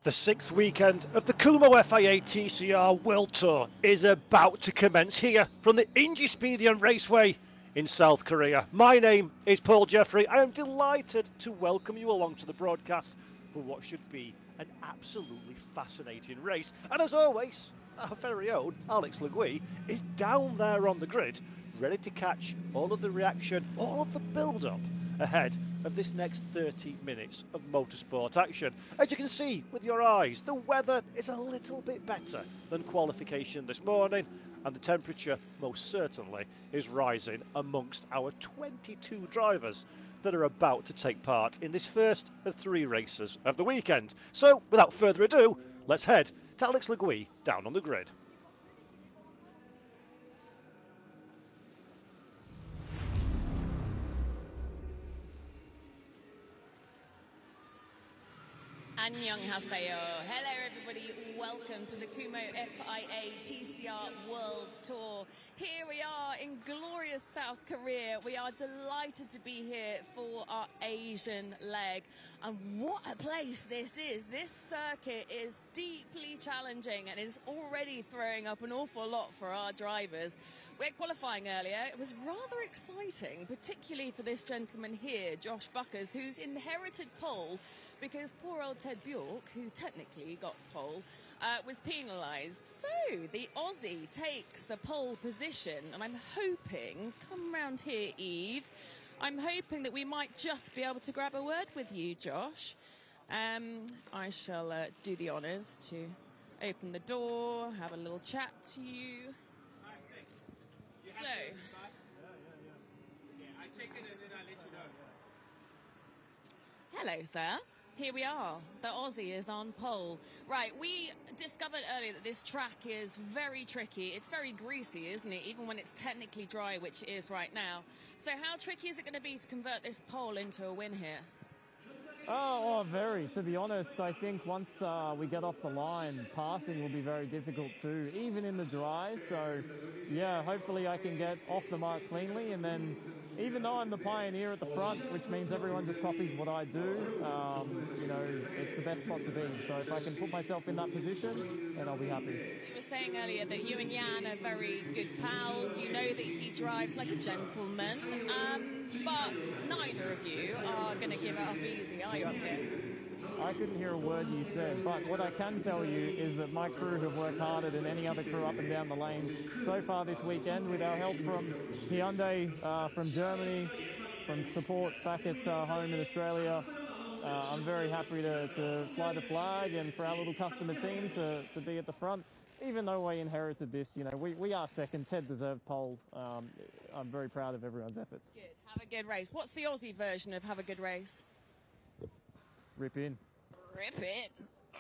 The sixth weekend of the Kumho FIA TCR World Tour is about to commence here from the Inje Speedium Raceway in South Korea. My name is Paul Jeffrey. I am delighted to welcome you along to the broadcast for what should be an absolutely fascinating race. And as always, our very own Alex Le Gui is down there on the grid, ready to catch all of the reaction, all of the build-up ahead of this next 30 minutes of motorsport action. As you can see with your eyes, the weather is a little bit better than qualification this morning, and the temperature most certainly is rising amongst our 22 drivers that are about to take part in this first of three races of the weekend. So without further ado, let's head to Alex Le Gui down on the grid. Annyeonghaseyo. Hello everybody, welcome to the Kumho FIA TCR World Tour. Here we are in glorious South Korea. We are delighted to be here for our Asian leg. And what a place this is. This circuit is deeply challenging and is already throwing up an awful lot for our drivers. We're qualifying earlier. It was rather exciting, particularly for this gentleman here, Josh Buckers, who's inherited pole because poor old Ted Bjork, who technically got pole, was penalised. So the Aussie takes the pole position, and I'm hoping, come round here, Eve, I'm hoping that we might just be able to grab a word with you, Josh. I shall do the honours to open the door, have a little chat to you. So, I check it and then I'll let you know. hello, sir. Here we are. The Aussie is on pole. Right, we discovered earlier that this track is very tricky. It's very greasy, isn't it? Even when it's technically dry, which it is right now. So how tricky is it going to be to convert this pole into a win here? Oh, very. To be honest, I think once we get off the line, passing will be very difficult too, even in the dry. So, yeah, hopefully I can get off the mark cleanly. And then, even though I'm the pioneer at the front, which means everyone just copies what I do, you know, it's the best spot to be. So if I can put myself in that position, then I'll be happy. You were saying earlier that you and Jan are very good pals. You know that he drives like a gentleman. But neither of you are going to give it up easy, are you, up here? I couldn't hear a word you said, but what I can tell you is that my crew have worked harder than any other crew up and down the lane so far this weekend, with our help from Hyundai, from Germany, from support back at home in Australia. I'm very happy to fly the flag and for our little customer team to be at the front. Even though we inherited this, you know, we are second. Ted deserved pole. I'm very proud of everyone's efforts. Good. Have a good race. What's the Aussie version of have a good race? Rip in. Rip in.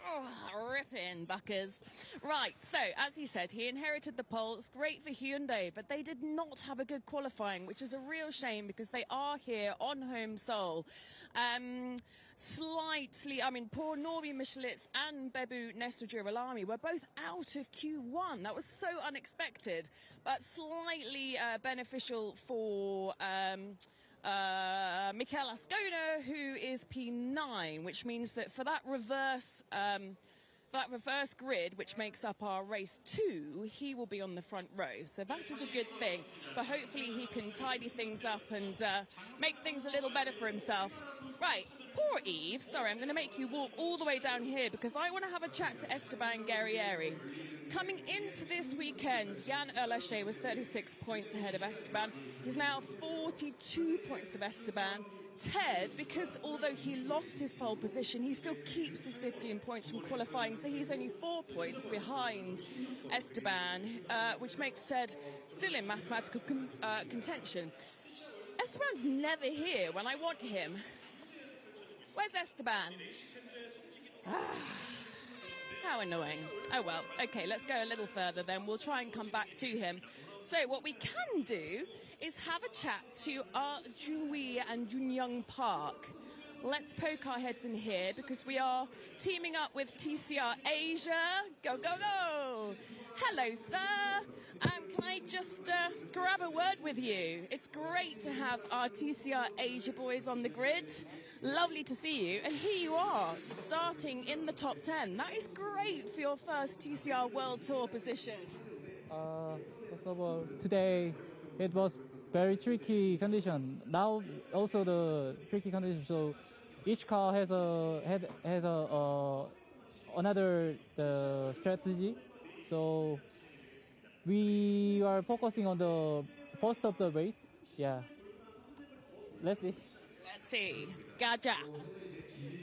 Oh, rip in, Buckers. Right, so, as he said, he inherited the pole. It's great for Hyundai, but they did not have a good qualifying, which is a real shame because they are here on home soil. Slightly, I mean, poor Norby Michelitz and Bebu Nestor-Girolami were both out of Q1. That was so unexpected, but slightly beneficial for Mikel Ascona, who is P9, which means that for that reverse grid, which makes up our race 2, he will be on the front row. So that is a good thing. But hopefully he can tidy things up and make things a little better for himself. Right, poor Eve. Sorry, I'm going to make you walk all the way down here because I want to have a chat to Esteban Guerrieri. Coming into this weekend, Jan Erlache was 36 points ahead of Esteban. He's now 42 points of Esteban. Ted, because although he lost his pole position, he still keeps his 15 points from qualifying, so he's only 4 points behind Esteban, which makes Ted still in mathematical contention. Esteban's never here when I want him. Where's Esteban? How annoying. Oh well, okay, let's go a little further then. We'll try and come back to him. So what we can do is have a chat to our Junwee and Junyoung Park. Let's poke our heads in here because we are teaming up with TCR Asia. Go, go, go! Hello, sir. Can I just grab a word with you? It's great to have our TCR Asia boys on the grid. Lovely to see you. And here you are, start starting in the top 10. That is great for your first TCR World Tour position. First of all, today it was very tricky condition. Now also the tricky condition. So each car has another strategy. So we are focusing on the first of the race. Yeah. Let's see. Let's see. Gaja.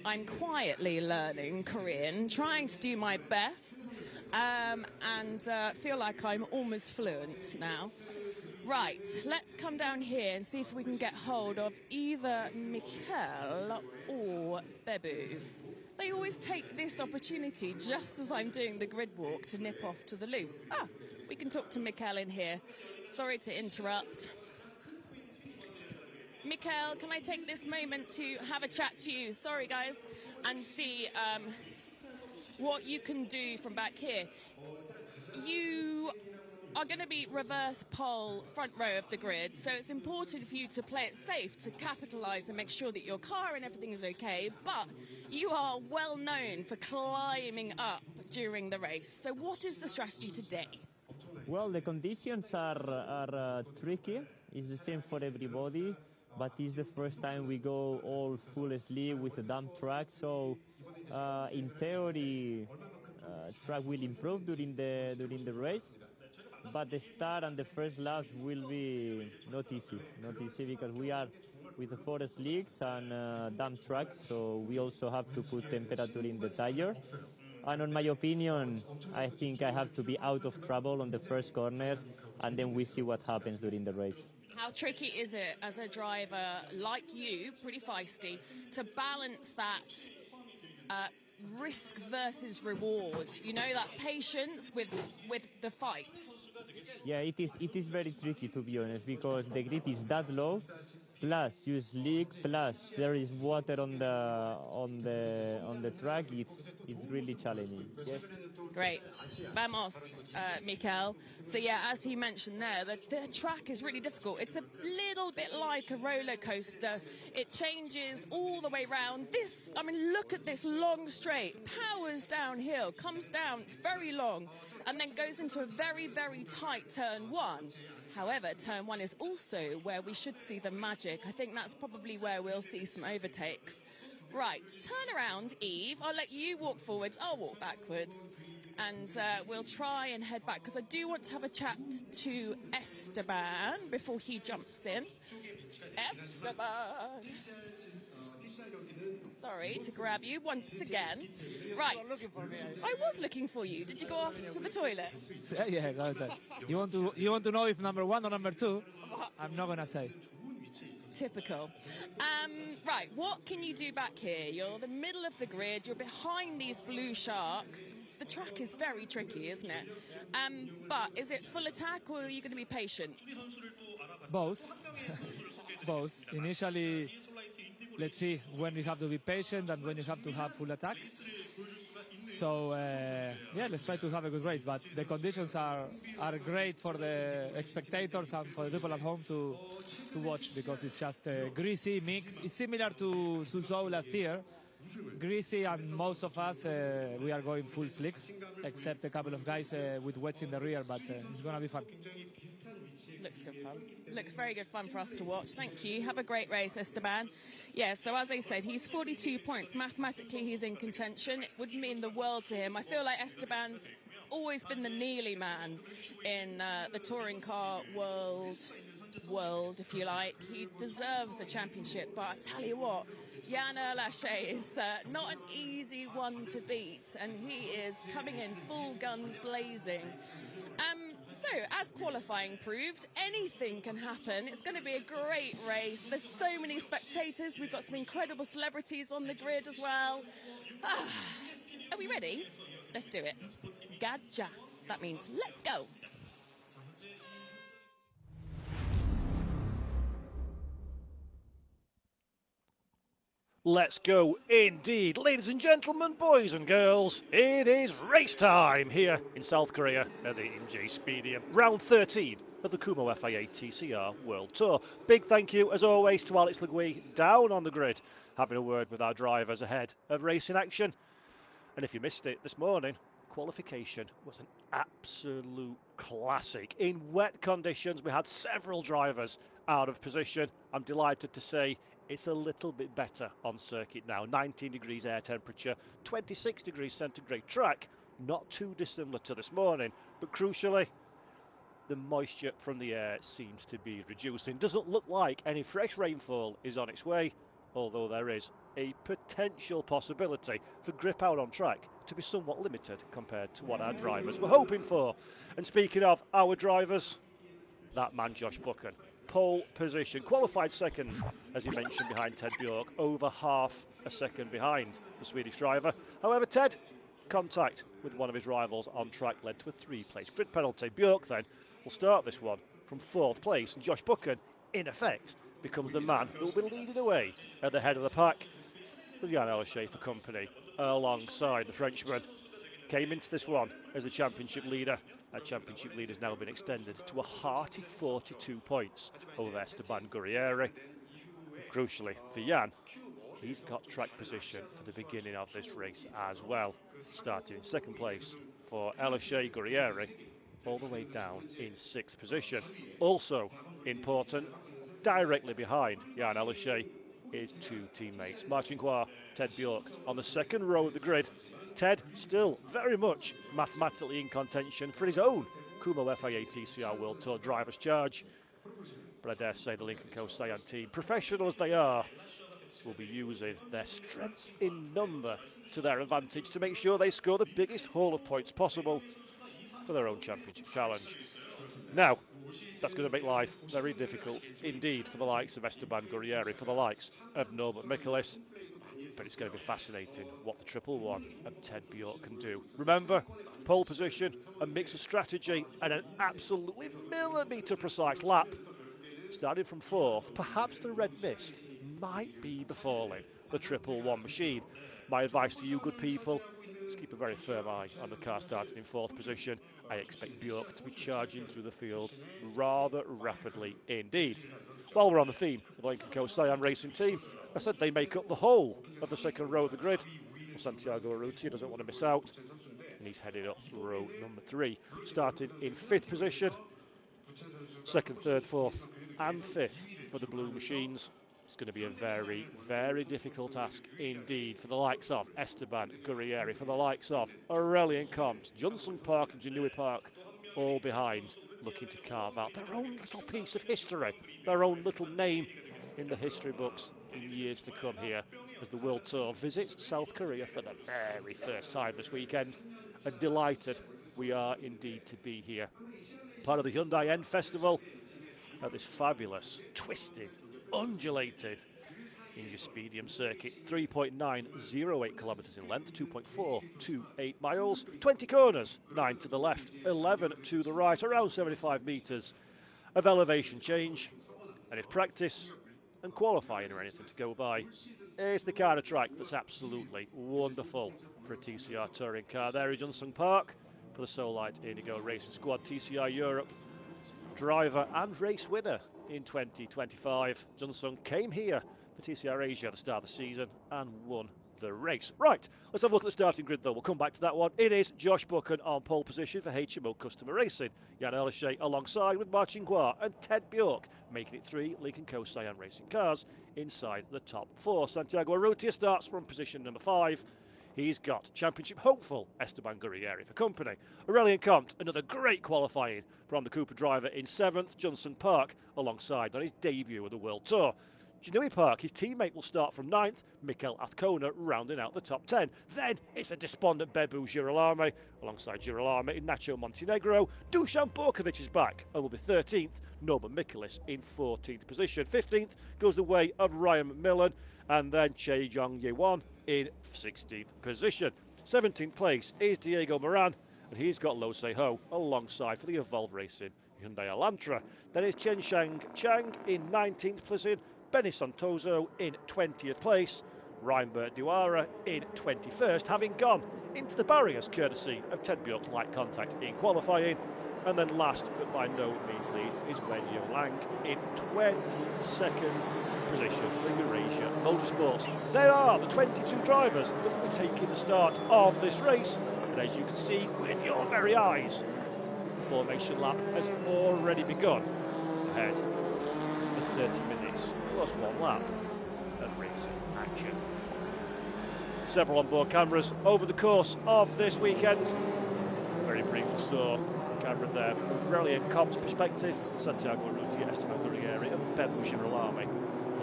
I'm quietly learning Korean, trying to do my best, and feel like I'm almost fluent now. Right, let's come down here and see if we can get hold of either Mikkel or Bebu. They always take this opportunity just as I'm doing the grid walk to nip off to the loop. Ah, we can talk to Mikkel in here. Sorry to interrupt. Mikkel, can I take this moment to have a chat to you? Sorry, guys, and see what you can do from back here. You are going to be reverse pole front row of the grid, so it's important for you to play it safe, to capitalise and make sure that your car and everything is okay, but you are well known for climbing up during the race. So what is the strategy today? Well, the conditions are tricky. It's the same for everybody, but it's the first time we go all full sleeve with a dump track, so in theory track will improve during the race, but the start and the first laps will be not easy because we are with the forest leaks and dump track, so we also have to put temperature in the tire. And in my opinion, I think I have to be out of trouble on the first corners, and then we see what happens during the race. How tricky is it as a driver like you, pretty feisty, to balance that risk versus reward? You know, that patience with the fight. Yeah, it is very tricky, to be honest, because the grip is that low, plus you slick, plus there is water on the track. It's really challenging. Yes. Great. Vamos, Mikkel. So yeah, as he mentioned there, the track is really difficult. It's a little bit like a roller coaster. It changes all the way round. This, I mean, look at this long straight, powers downhill, comes down, it's very long, and then goes into a very, very tight turn one. However, turn one is also where we should see the magic. I think that's probably where we'll see some overtakes. Right, turn around, Eve. I'll let you walk forwards. I'll walk backwards. And we'll try and head back, because I do want to have a chat to Esteban before he jumps in. Esteban! Sorry to grab you once again. Right. I was looking for you. Did you go off to the toilet? Yeah, got that. You want to know if number one or number two? I'm not gonna say. Typical. Right, what can you do back here? You're the middle of the grid. You're behind these blue sharks. The track is very tricky, isn't it? But is it full attack, or are you going to be patient? Both. Both. Initially, let's see when you have to be patient and when you have to have full attack. So, yeah, let's try to have a good race. But the conditions are great for the spectators and for the people at home to watch, because it's just a greasy mix. It's similar to Suzhou last year. Greasy, and most of us, we are going full slicks, except a couple of guys with wets in the rear, but it's going to be fun. Looks good fun. Looks very good fun for us to watch. Thank you. Have a great race, Esteban. Yeah, so as I said, he's 42 points. Mathematically, he's in contention. It would mean the world to him. I feel like Esteban's always been the Neely man in the touring car world, if you like. He deserves a championship, but I tell you what, Jan Erlaché is not an easy one to beat, and he is coming in full guns blazing. So, as qualifying proved, anything can happen. It's going to be a great race. There's so many spectators. We've got some incredible celebrities on the grid as well. Are we ready? Let's do it. Gaja. That means let's go. Let's go indeed. Ladies and gentlemen, boys and girls, it is race time here in South Korea at the Inje Speedium. Round 13 of the Kumho FIA TCR World Tour. Big thank you, as always, to Alex Le Gui down on the grid, having a word with our drivers ahead of racing action. And if you missed it this morning, qualification was an absolute classic. In wet conditions, we had several drivers out of position. I'm delighted to say it's a little bit better on circuit now. 19 degrees air temperature, 26 degrees centigrade track. Not too dissimilar to this morning, but crucially, the moisture from the air seems to be reducing. Doesn't look like any fresh rainfall is on its way, although there is a potential possibility for grip out on track to be somewhat limited compared to what our drivers were hoping for. And speaking of our drivers, that man Josh Buchan, pole position, qualified second, as he mentioned, behind Ted Bjork, over half a second behind the Swedish driver. However, Ted, contact with one of his rivals on track led to a 3-place grid penalty. Bjork then will start this one from 4th place, and Josh Buchan, in effect, becomes the man who will be leading away at the head of the pack, with Jan Ellershae for company alongside the Frenchman. Came into this one as the championship leader. That championship lead has now been extended to a hearty 42 points over Esteban Gurrieri. Crucially for Jan, he's got track position for the beginning of this race as well, starting in 2nd place for Ellershae. Gurrieri all the way down in 6th position. Also important, directly behind Jan Ellershae, his 2 teammates, Martin Qua, Ted Bjork, on the 2nd row of the grid. Ted still very much mathematically in contention for his own Kumho FIA TCR World Tour Drivers' Charge. But I dare say the Lincoln Co Cyan team, professional as they are, will be using their strength in number to their advantage to make sure they score the biggest haul of points possible for their own championship challenge. Now, that's going to make life very difficult indeed for the likes of Esteban Gurrieri, for the likes of Norbert Michaelis. But it's going to be fascinating what the 111 of Ted Bjork can do. Remember, pole position, a mix of strategy and an absolutely millimetre precise lap. Starting from 4th, perhaps the red mist might be befalling the 111 machine. My advice to you, good people, is keep a very firm eye on the car starting in 4th position. I expect Bjork to be charging through the field rather rapidly indeed. While we're on the theme of the Lincoln Co Cyan racing team, I said they make up the whole of the 2nd row of the grid. Well, Santiago Urrutia doesn't want to miss out, and he's headed up row number 3, starting in 5th position. 2nd, 3rd, 4th and 5th for the blue machines. It's going to be a very, very difficult task indeed for the likes of Esteban Gurrieri, for the likes of Aurelien Comte, Johnson Park and Janui Park, all behind, looking to carve out their own little piece of history, their own little name in the history books in years to come here as the World Tour visits South Korea for the very first time this weekend. And delighted we are indeed to be here. Part of the Hyundai End Festival at this fabulous, twisted, undulated Inje Speedium circuit. 3.908 kilometres in length, 2.428 miles, 20 corners, 9 to the left, 11 to the right, around 75 metres of elevation change. And if practice and qualifying are anything to go by, it's the kind of track that's absolutely wonderful for a TCR touring car. There is Johnson Park for the Solite Indigo Racing Squad, TCR Europe driver and race winner in 2025. Johnson came here for TCR Asia at the start of the season and won the race. Right, let's have a look at the starting grid though. We'll come back to that one. It is Josh Buchan on pole position for HMO Customer Racing. Jan Ellershae alongside with Martin Guar and Ted Bjork, making it 3 Lincoln Co Cyan racing cars inside the top 4. Santiago Urrutia starts from position number 5. He's got championship hopeful Esteban Gurrieri for company. Aurelien Comte, another great qualifying from the Cooper driver in 7th. Johnson Park alongside on his debut of the World Tour. Janui Park, his teammate, will start from 9th. Mikel Azcona rounding out the top 10. Then it's a despondent Bebu Girolamo alongside Girolamo in Nacho Montenegro. Dusan Borkovic is back and will be 13th. Norbert Michaelis in 14th position. 15th goes the way of Ryan McMillan, and then Che Jong Ye-won in 16th position. 17th place is Diego Moran, and he's got Lo Se-ho alongside for the Evolve Racing Hyundai Elantra. Then it's Chen Shang Chang in 19th position. Benny Santoso in 20th place. Reinbert Duara in 21st, having gone into the barriers courtesy of Ted Bjork's light contact in qualifying. And then last, but by no means least, is Wen Lang in 22nd position for Eurasia Motorsports. They are the 22 drivers that will be taking the start of this race. And as you can see with your very eyes, the formation lap has already begun ahead of 30 minutes plus 1 lap of racing action. Several onboard cameras over the course of this weekend. Very briefly saw the camera there from the brilliant comps perspective. Santiago Arruti, Esteban Gurrieri and Bebu Girolami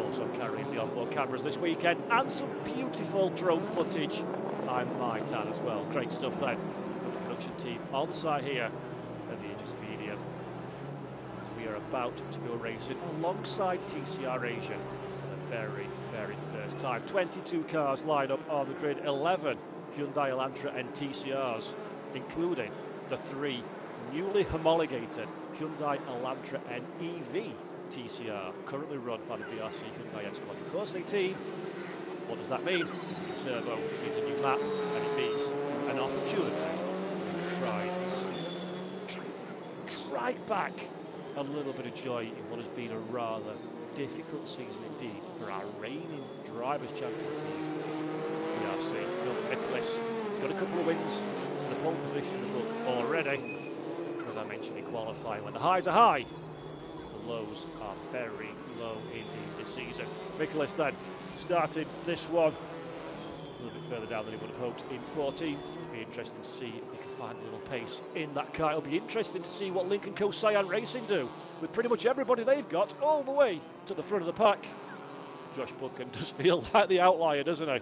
also carrying the onboard cameras this weekend, and some beautiful drone footage, I might add as well. Great stuff then for the production team on the side here of the Inje Speedium. As we are about to go racing alongside TCR Asia for the very, very first time. 22 cars line up on the grid, 11 Hyundai Elantra and TCRs, including the 3 newly homologated Hyundai Elantra and EV TCR, currently run by the BRC Hyundai Squadron Corse team. What does that mean? It means a new turbo, it means a new map, and it means an opportunity to try and drag back a little bit of joy in what has been a rather difficult season indeed for our reigning Drivers' Champion team, BRC. Nicholas, he's got a couple of wins and a pole position in the book already. As I mentioned in qualifying, when the highs are high, the lows are very low indeed this season. Nicholas then started this one a little bit further down than he would have hoped in 14th. It'll be interesting to see if they can find a little pace in that car. It'll be interesting to see what Lincoln Co Cyan Racing do with pretty much everybody they've got all the way to the front of the pack. Josh Buchan does feel like the outlier, doesn't he?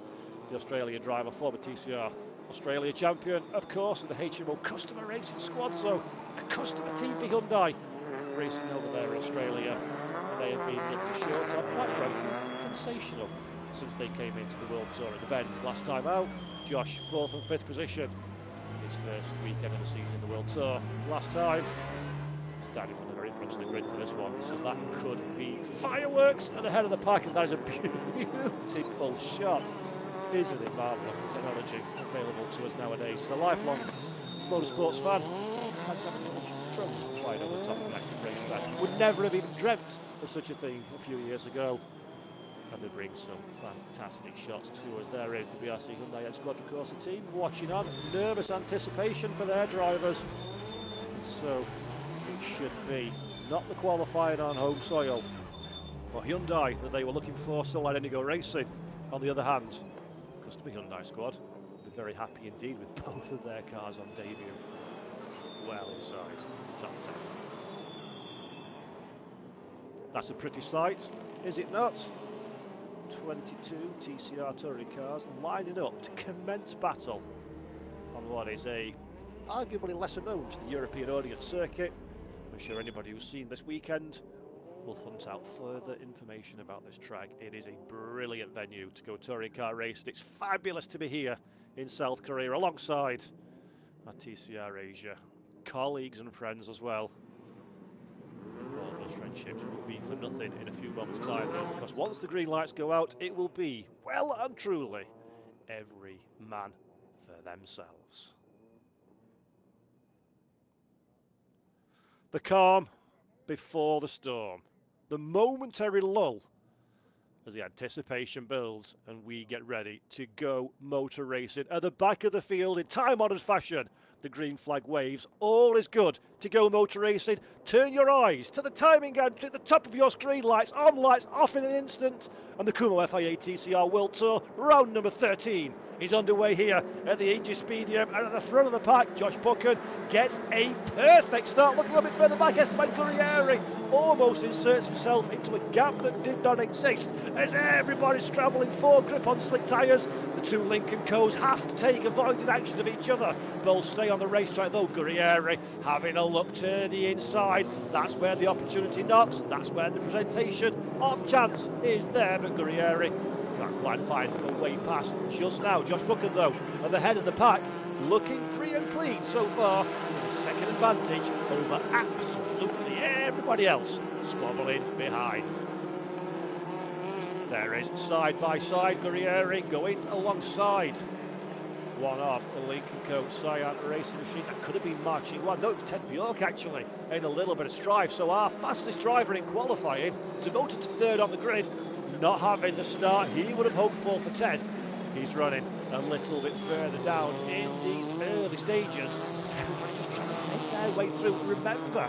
The Australian driver, former TCR Australia champion, of course, in the HMO customer racing squad, so a customer team for Hyundai racing over there in Australia. And they have been nothing short of, quite frankly, sensational since they came into the World Tour at the Bend last time out. Josh, 4th and 5th position in his first weekend of the season in the World Tour. Last time, standing from the very front of the grid for this one, so that could be fireworks and ahead of the pack, and that is a beautiful shot. Isn't it marvellous, the technology available to us nowadays? As a lifelong motorsports fan, flying over the top of an active racetrack, would never have even dreamt of such a thing a few years ago. And they bring some fantastic shots to us. There is the BRC Hyundai Squadron Corse team watching on, nervous anticipation for their drivers. So it should be not the qualifying on home soil for Hyundai that they were looking for, still at Indigo Racing. On the other hand, customer Hyundai squad will be very happy indeed with both of their cars on debut, well inside the top 10. That's a pretty sight, is it not? 22 TCR touring cars lining up to commence battle on what is a arguably lesser known to the European audience circuit. I'm sure anybody who's seen this weekend will hunt out further information about this track. It is a brilliant venue to go touring car racing. It's fabulous to be here in South Korea alongside our TCR Asia colleagues and friends as well. All those friendships will be for nothing in a few moments' time, though, because once the green lights go out, it will be, well and truly, every man for themselves. The calm before the storm, the momentary lull as the anticipation builds and we get ready to go motor racing. At the back of the field, in time-honoured fashion, the green flag waves. All is good to go motor racing. Turn your eyes to the timing gantry at the top of your screen. Lights on, lights off in an instant. And the Kumho FIA TCR World Tour, round number 13, is underway here at the Inje Speedium. And at the front of the pack, Josh Buchan gets a perfect start. Look a little bit further back, Esteban Gurrieri almost inserts himself into a gap that did not exist as everybody's scrambling for grip on slick tyres. The two Lincoln Co's have to take avoiding action of each other. Both stay on the racetrack though. Gurrieri having a look to the inside. That's where the opportunity knocks. That's where the presentation of chance is there. But Gurrieri can't quite find a way past just now. Josh Buchan though at the head of the pack, looking free and clean so far, with a second advantage over absolutely everybody else squabbling behind. There is side by side Gurrieri going alongside one of the Lincoln Co. Cyan racing machine. That could have been marching one. No, it was Ted Bjork actually in a little bit of strife. So our fastest driver in qualifying, demoted to third on the grid, not having the start he would have hoped for Ted. He's running a little bit further down in these early stages. So everybody just trying to make their way through. Remember,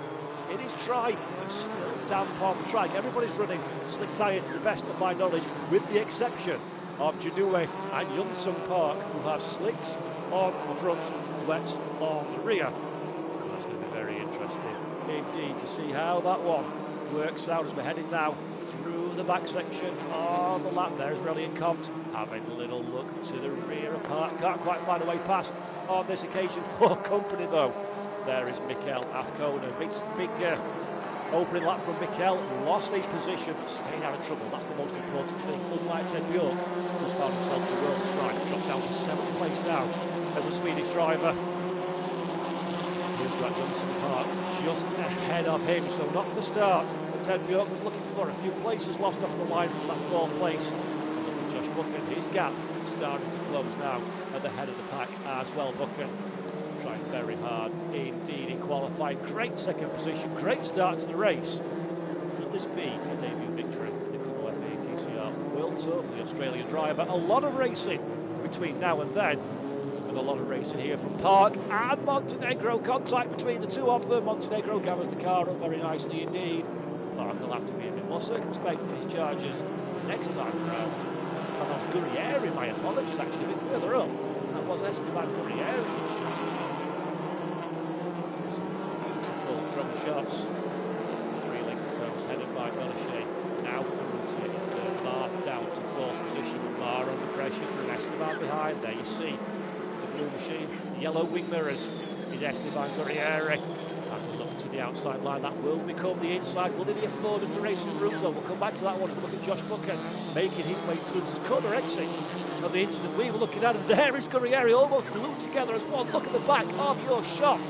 it is dry but still damp on the track. Everybody's running slick tyres to the best of my knowledge, with the exception of Janue and Yunsung Park, who have slicks on the front, wets on the rear. So that's going to be very interesting indeed to see how that one works out as we're heading now through the back section of the lap. There's Reliant Compt having a little look to the rear of Park. Can't quite find a way past on this occasion for company though. There is Mikkel Athkona. Big opening lap from Mikkel. Lost a position but stayed out of trouble. That's the most important thing. Unlike Ted Bjork, who's found himself in the world strife, dropped down to 7th place now as a Swedish driver. Here's got Johnson Park just ahead of him, so not the start Ted Bjork was looking for. A few places lost off the line from that 4th place. And look at Josh Buchan, his gap starting to close now at the head of the pack as well. Buchan trying very hard indeed in qualifying. Great second position, great start to the race. Could this be a debut victory in the Kumho FIA TCR World Tour for the Australian driver? A lot of racing between now and then, and a lot of racing here from Park and Montenegro. Contact between the two of them. Montenegro gathers the car up very nicely indeed. Park will have to be a bit more circumspect in his charges next time around. Fanos Gurrieri, my apologies, actually a bit further up. That was Esteban Gurrieri. Drum shots. 3 Lincoln Co's headed by Belichier. Now Ruta in third, Mar down to 4th position with Mar under pressure from Esteban behind. There you see the blue machine, the yellow wing mirrors is Esteban Gurrieri. As a look to the outside line, that will become the inside. Will he be afforded the racing route though? We'll come back to that one and look at Josh Buchan making his way through this corner exit of the incident we were looking at. And there is Gurrieri almost glued together as one. Look at the back of your shot.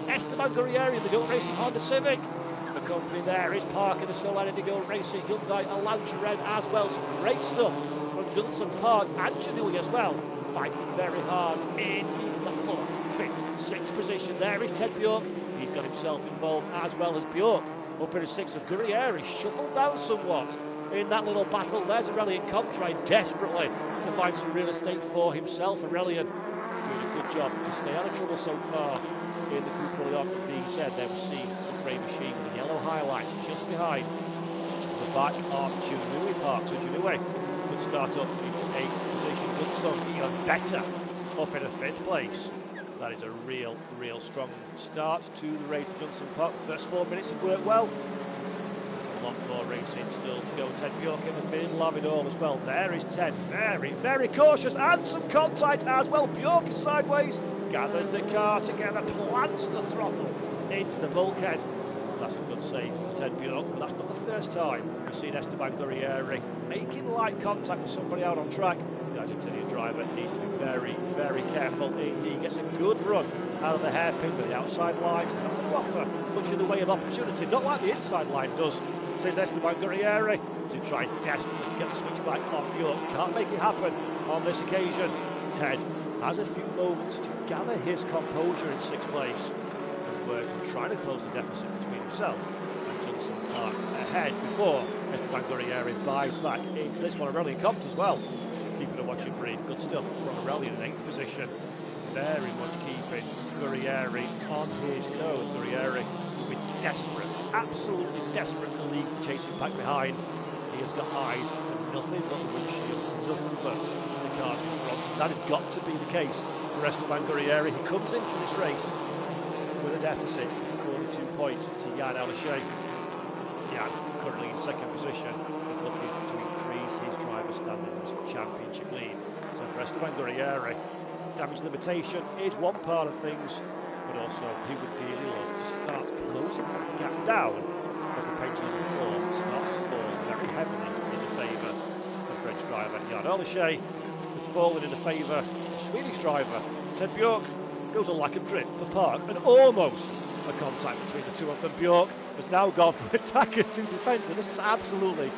Esteban Gurrieri in the Go Racing Honda Civic. The company there is Park in the Solar Indigo Racing Hyundai Elantra Red as well. Some great stuff from Johnson Park and Janui as well. Fighting very hard indeed for that 4th, 5th, 6th position. There is Ted Bjork. He's got himself involved as well as Bjork. Up in a 6th of Gurrieri, shuffled down somewhat in that little battle. There's Aurelian Compt trying desperately to find some real estate for himself. Aurelian doing a good job to stay out of trouble so far. In the Coupe Leon said they were seeing the grey machine with the yellow highlights just behind the back of Janui Park. So Janui could start up into 8th position. Johnson even better up in a 5th place. That is a real strong start to the race for Johnson Park. The first 4 minutes have worked well. There's a lot more racing still to go. Ted Bjork in the middle of it all as well. There is Ted, very cautious, and some contact as well. Bjork is sideways. Gathers the car together, plants the throttle into the bulkhead. That's a good save for Ted Bjork, but that's not the first time we've seen Esteban Gurrieri making light contact with somebody out on track. The Argentinian driver needs to be very careful indeed. Gets a good run out of the hairpin, but the outside line's not going to offer much in the way of opportunity, not like the inside line does, says Esteban Gurrieri, as he tries desperately to get the switch back on Bjork. Can't make it happen on this occasion. Ted has a few moments to gather his composure in 6th place and work on trying to close the deficit between himself and Johnson Park ahead before Esteban Gurrieri buys back into this one. Aurelian Compt as well, keeping a watching brief. Good stuff from Aurelian in 8th position. Very much keeping Gurrieri on his toes. Gurrieri will be desperate, absolutely desperate to leave the chasing pack behind. He has got eyes for nothing but the windshield, nothing but the cars in front. That has got to be the case for Esteban Gurrieri. He comes into this race with a deficit of 42 points to Jan Aleshe. Jan, currently in 2nd position, is looking to increase his driver standings championship lead. So for Esteban Gurrieri, damage limitation is one part of things, but also he would dearly love to start closing that gap down as the pendulum starts to fall very heavily in the favour of French driver Jan Aleshe. Has fallen in the favour of Swedish driver Ted Bjork. Goes a lack of grip for Park, and almost a contact between the two of them. Bjork has now gone from attacker to defender. This is absolutely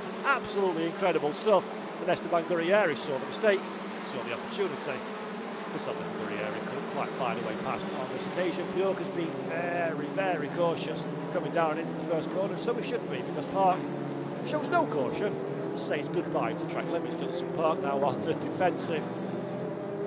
incredible stuff. And Esteban Gurrieri saw the mistake, saw the opportunity, This on the Guerrieri couldn't quite find a way past on this occasion. Bjork has been very, very cautious coming down into the first corner, and so he should be, because Park shows no caution and says goodbye to track limits. Johnson Park now on the defensive.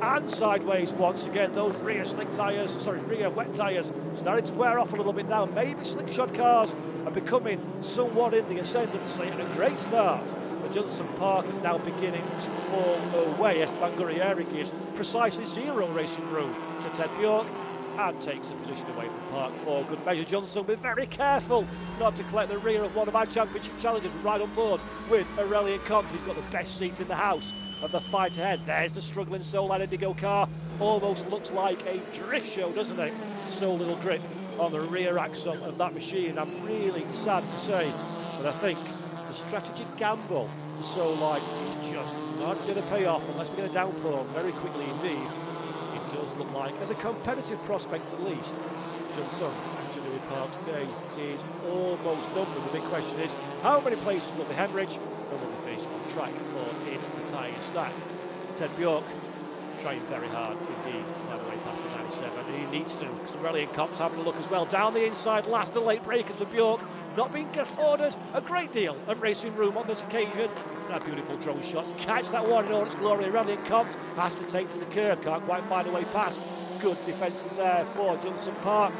And sideways once again, those rear wet tyres starting to wear off a little bit now. Maybe slick shod cars are becoming somewhat in the ascendancy, and a great start. But Johnson Park is now beginning to fall away. Esteban Guerrieri gives precisely 0 racing room to Ted Bjork and takes a position away from Park for good measure. Johnson will be very careful not to collect the rear of one of our championship challengers, right on board with Aurelian Comte, who's got the best seat in the house of the fight ahead. There's the struggling Solline Indigo car. Almost looks like a drift show, doesn't it? So little grip on the rear axle of that machine. I'm really sad to say, but I think the strategic gamble for Solite is just not going to pay off unless we're going to downpour very quickly indeed. It does look like, as a competitive prospect at least, Johnson Louis Park's day is almost numbered. The big question is, how many places will they hemorrhage, and will they finish on track or in the tyre stack? Ted Bjork trying very hard indeed to find a way past the 97, and he needs to, because Aurelian Comte's having a look as well. Down the inside, last the late breakers for Bjork, not being afforded a great deal of racing room on this occasion. Now beautiful drone shots, catch that one in all its glory. Aurelian Comte has to take to the curb, can't quite find a way past. Good defence in there for Johnson Park.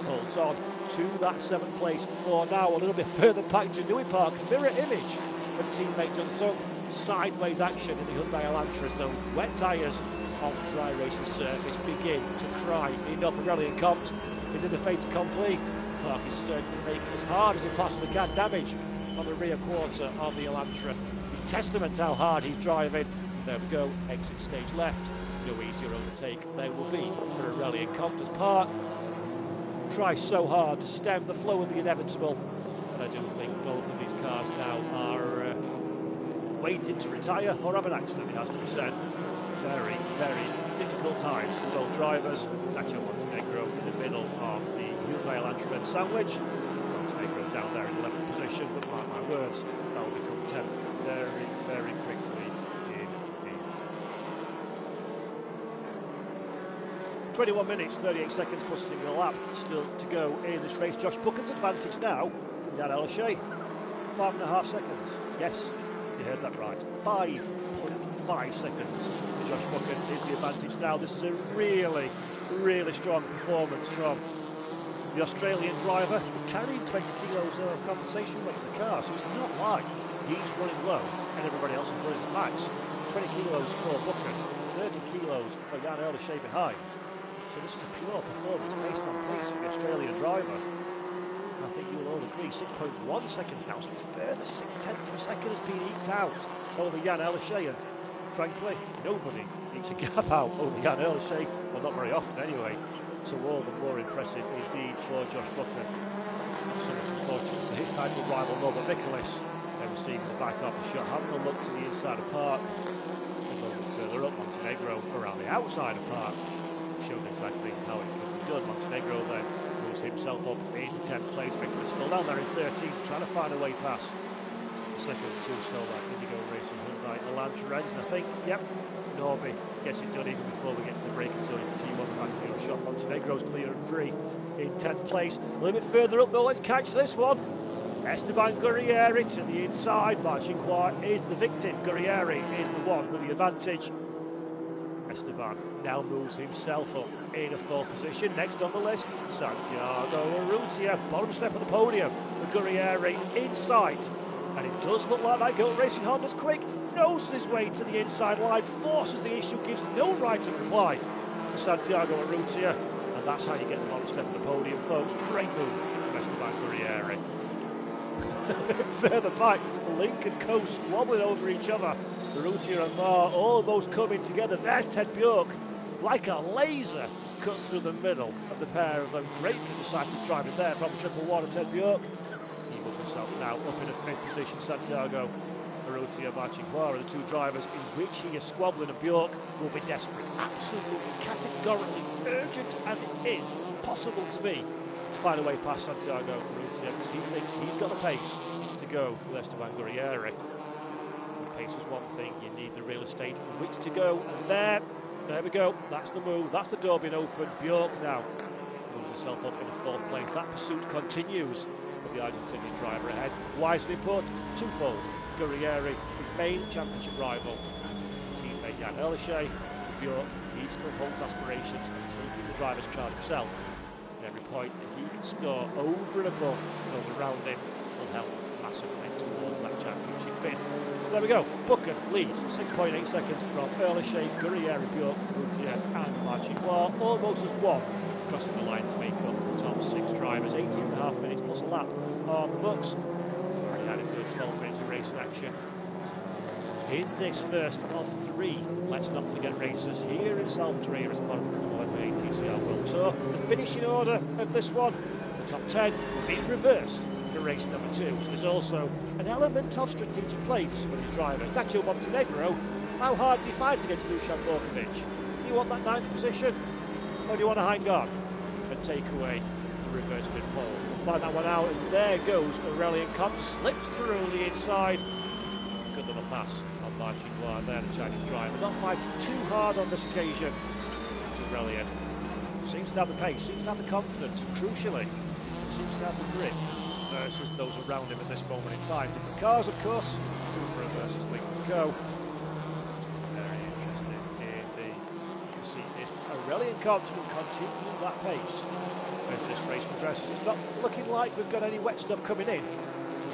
Holds on to that 7th place for now. A little bit further back, Janui Park, mirror image of teammate Johnson. Sideways action in the Hyundai Elantra as those wet tyres on the dry racing surface begin to cry enough. Aurelian Comte is in a fait accompli. Park is certainly making as hard as he possibly can. Damage on the rear quarter of the Elantra is testament to how hard he's driving. There we go, exit stage left. No easier overtake there will be for Aurelian Comte as Park tries so hard to stem the flow of the inevitable. And I do think both of these cars now are waiting to retire or have an accident, it has to be said. Very, very difficult times for both drivers. Nacho Montenegro in the middle of the Hyundai Elantra sandwich. Montenegro down there in 11th position, but mark my words, that will become 10th very, very quickly indeed. 21 minutes, 38 seconds plus a single lap still to go in this race. Josh Buchan's advantage now from Jan Elshey, 5.5 seconds. Yes, you heard that right. 5.5 seconds for Josh Buchan is the advantage now. This is a really, really strong performance from the Australian driver. He's carrying 20 kilos of compensation weight in the car, so it's not like he's running low and everybody else is running at max. 20 kilos for Buchan, 30 kilos for Jan Elshey behind. So this is a pure performance based on pace for the Australian driver. I think you'll all agree, 6.1 seconds now, so further 0.6 of a second has been eked out over Jan Elshey, and frankly, nobody ekes a gap out over Jan Elshey, well, not very often anyway, so all the more impressive indeed for Josh Buchan. Not so much unfortunate for his title rival Robert Nicholas. They were seen in the back of the shot, having a look to the inside of Park, and a little bit further up, Montenegro around the outside of Park, showed exactly how it could be done. Montenegro then moves himself up into 10th place. Nicholas still down there in 13th, trying to find a way past the second two Solite Indigo Racing Hyundai Elantra ends. And I think, yep, Norby gets it done even before we get to the braking zone. It's T1 backfield shot. Montenegro's clear and free in 10th place. A little bit further up though, let's catch this one. Esteban Guerrieri to the inside. Marcinkois is the victim. Guerrieri is the one with the advantage. Esteban now moves himself up in a 4th position. Next on the list, Santiago Urrutia, bottom step of the podium for Guerrieri in sight. And it does look like that Goat Racing Honda's quick, noses his way to the inside line, forces the issue, gives no right of reply to Santiago Urrutia. And that's how you get the bottom step of the podium, folks. Great move from Esteban Guerrieri. Further back, Link and Co squabbling over each other. Urrutia and Marr almost coming together. There's Ted Bjork, like a laser, cuts through the middle of the pair of them. Great decisive driving there from triple one of Ted Bjork. He moves himself now up in a 5th position. Santiago Urrutia, Marcinkois are the two drivers in which he is squabbling, and Bjork will be desperate, absolutely categorically urgent as it is possible to be, to find a way past Santiago Urrutia, because he thinks he's got the pace to go with Esteban Guerrieri. Pace is one thing, you need the real estate in which to go, and there There we go. That's the move. That's the door being opened. Bjork now moves himself up into 4th place. That pursuit continues with the Argentinian driver ahead. Wisely put, twofold. Guerrieri, his main championship rival, to teammate Jan Ehrlichie, to Bjork. He still holds aspirations of taking the driver's crown himself. At every point that he can score over and above those around him will help massively towards that championship bid. So there we go. Buchan leads 6.8 seconds from Ehrlichie, Guerrieri, Bjork, Routier and Marchinois, almost as one, crossing the line to make up the top 6 drivers. 18.5 minutes plus a lap on the books. Already had a good 12 minutes of racing action. In this first of 3, let's not forget races here in South Korea as part of the Kumho FIA TCR World Tour. The finishing order of this one, the top 10, will be reversed for race number 2. So there's also an element of strategic play for some of these drivers. Nacho Montenegro, how hard do you fight against Dusan Borkovic? Do you want that 9th position? Or do you want to hang on and take away the reverse grid pole? We'll find that one out as there goes Aurelien Comte, slips through the inside. Good little pass on Marchinois there, the Chinese driver. Not fighting too hard on this occasion. It's Aurelien. Seems to have the pace, seems to have the confidence, and crucially, seems to have the grit versus those around him at this moment in time. Different cars, of course. Kumho versus Link & Co. Very interesting indeed to see if Aurelien Comte can continue that pace as this race progresses. It's not looking like we've got any wet stuff coming in.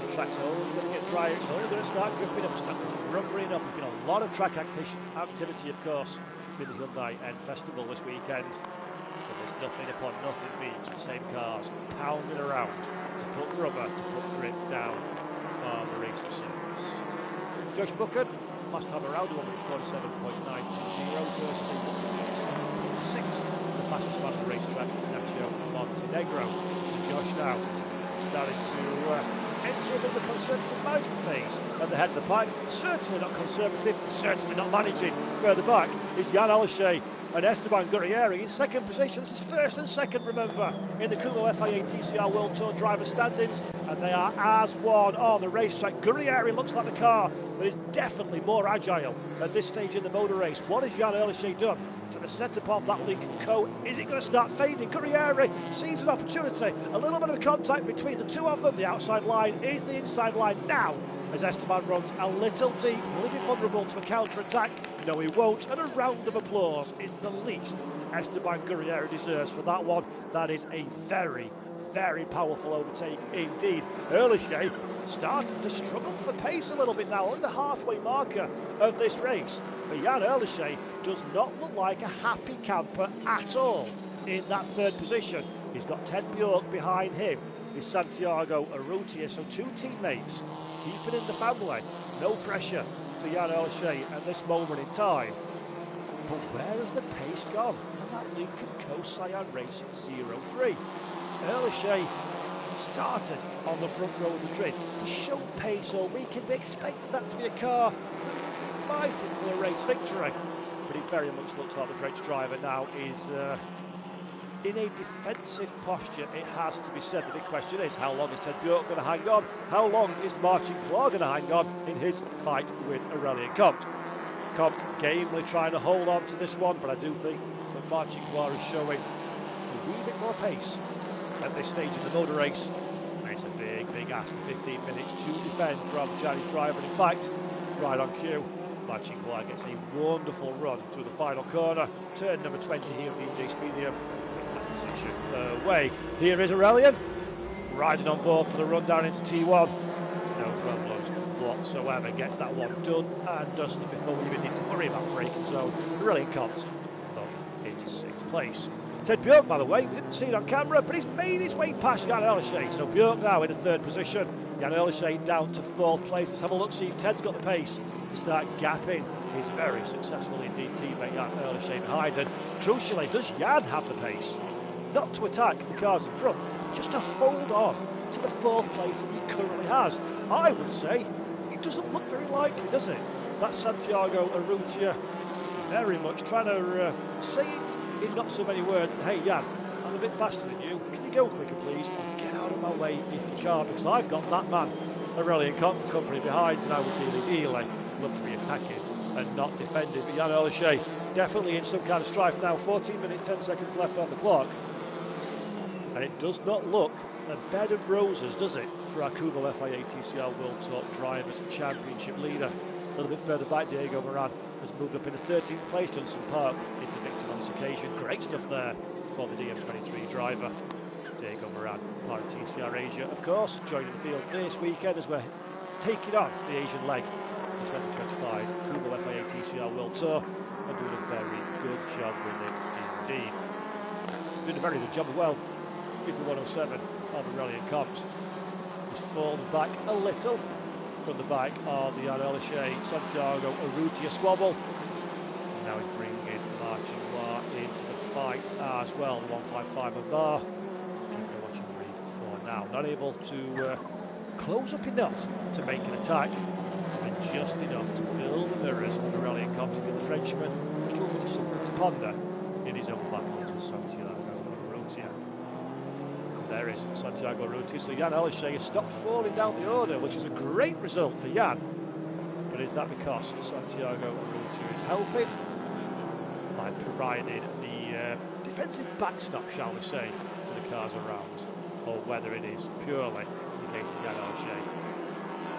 The track's only going to get drier, it's only going to start dripping up, start rubbering up. There's been a lot of track activity, of course, in the Hyundai End Festival this weekend. So there's nothing upon nothing beats the same cars pounding around to put rubber, to put grip down on the racing surface. Josh Buchan, last time around, 147.920 versus a 147.6, the fastest man on the racetrack, Nacho Montenegro. Josh now starting to enter into the conservative management phase at the head of the pack. Certainly not conservative, certainly not managing. Further back is Jan Ehrlichie and Esteban Guerrieri in 2nd position. This is 1st and 2nd, remember, in the Kumho FIA TCR World Tour driver standings, and they are as one on the racetrack. Guerrieri looks like the car that is definitely more agile at this stage in the motor race. What has Jan Ehrlichie done to the setup of that Link & Co? Is it going to start fading? Guerrieri sees an opportunity. A little bit of contact between the two of them. The outside line is the inside line now, as Esteban runs a little deep. Will he be vulnerable to a counter-attack? No, he won't, and a round of applause is the least Esteban Guerrieri deserves for that one. That is a very, very powerful overtake indeed. Ehrlichie started to struggle for pace a little bit now, only the halfway marker of this race. But Jan Ehrlichie does not look like a happy camper at all in that 3rd position. He's got Ted Bjork behind him. Is Santiago Urrutia, so 2 teammates keeping in the family. No pressure for Jan Ehrlichie at this moment in time. But where has the pace gone? And that Link & Co Cyan Racing 03. Ehrlichie started on the front row of the grid. He showed pace all week, and we expected that to be a car fighting for a race victory. But it very much looks like the French driver now is in a defensive posture. It has to be said. The big question is, how long is Ted Bjork going to hang on? How long is Marchinois going to hang on in his fight with Aurelien Comte? Comte gamely trying to hold on to this one, but I do think that Marchinois is showing a wee bit more pace at this stage in the motor race. And it's a big, big ask for 15 minutes to defend from the Chinese driver. In fact, right on cue, Marchinois gets a wonderful run through the final corner. Turn number 20 here at the Inje Speedium. Away. Here is Aurelien riding on board for the run down into T1. No problems whatsoever. Gets that one done and dusted before we even need to worry about braking zone. Aurelien Comte up into 6th place. Ted Bjork, by the way, we didn't see it on camera, but he's made his way past Jan Ehrlichie. So Bjork now in a 3rd position. Jan Ehrlichie down to 4th place. Let's have a look, see if Ted's got the pace to start gapping his very successful indeed teammate Jan Ehrlichie behind. And crucially, does Jan have the pace? Not to attack the cars in front, but just to hold on to the 4th place that he currently has. I would say it doesn't look very likely, does it? That's Santiago Urrutia very much trying to say it in not so many words. Hey Jan, I'm a bit faster than you. Can you go quicker, please? Or get out of my way if you can't, because I've got that man, Aurelien Comte, for company behind, and I would dearly love to be attacking and not defending. But Jan Ehrlichie definitely in some kind of strife now. 14 minutes, 10 seconds left on the clock. And it does not look a bed of roses, does it, for our Kumho FIA TCR World Tour Drivers' Championship leader. A little bit further back, Diego Moran has moved up into 13th place. Johnson Park is the victim on this occasion. Great stuff there for the DM23 driver. Diego Moran, part of TCR Asia, of course, joining the field this weekend as we're taking on the Asian leg of the 2025 Kumho FIA TCR World Tour, and doing a very good job with it indeed. Doing a very good job as well is the 107 of Aurelian Comps. He's fallen back a little from the back of the Jan Olyshe Santiago Urrutia squabble. And now he's bringing Marching Noir into the fight as well, the 155 of Bar. Keep the watch and breathe for now. Not able to close up enough to make an attack, and just enough to fill the mirrors of Aurelian Comps to give the Frenchman a little bit of something to ponder in his own battles with Santiago Urrutia. There is Santiago Urrutia. So Jan Olyshe has stopped falling down the order, which is a great result for Jan. But is that because Santiago Urrutia is helping by providing the defensive backstop, shall we say, to the cars around, or whether it is purely the case that Jan Olyshe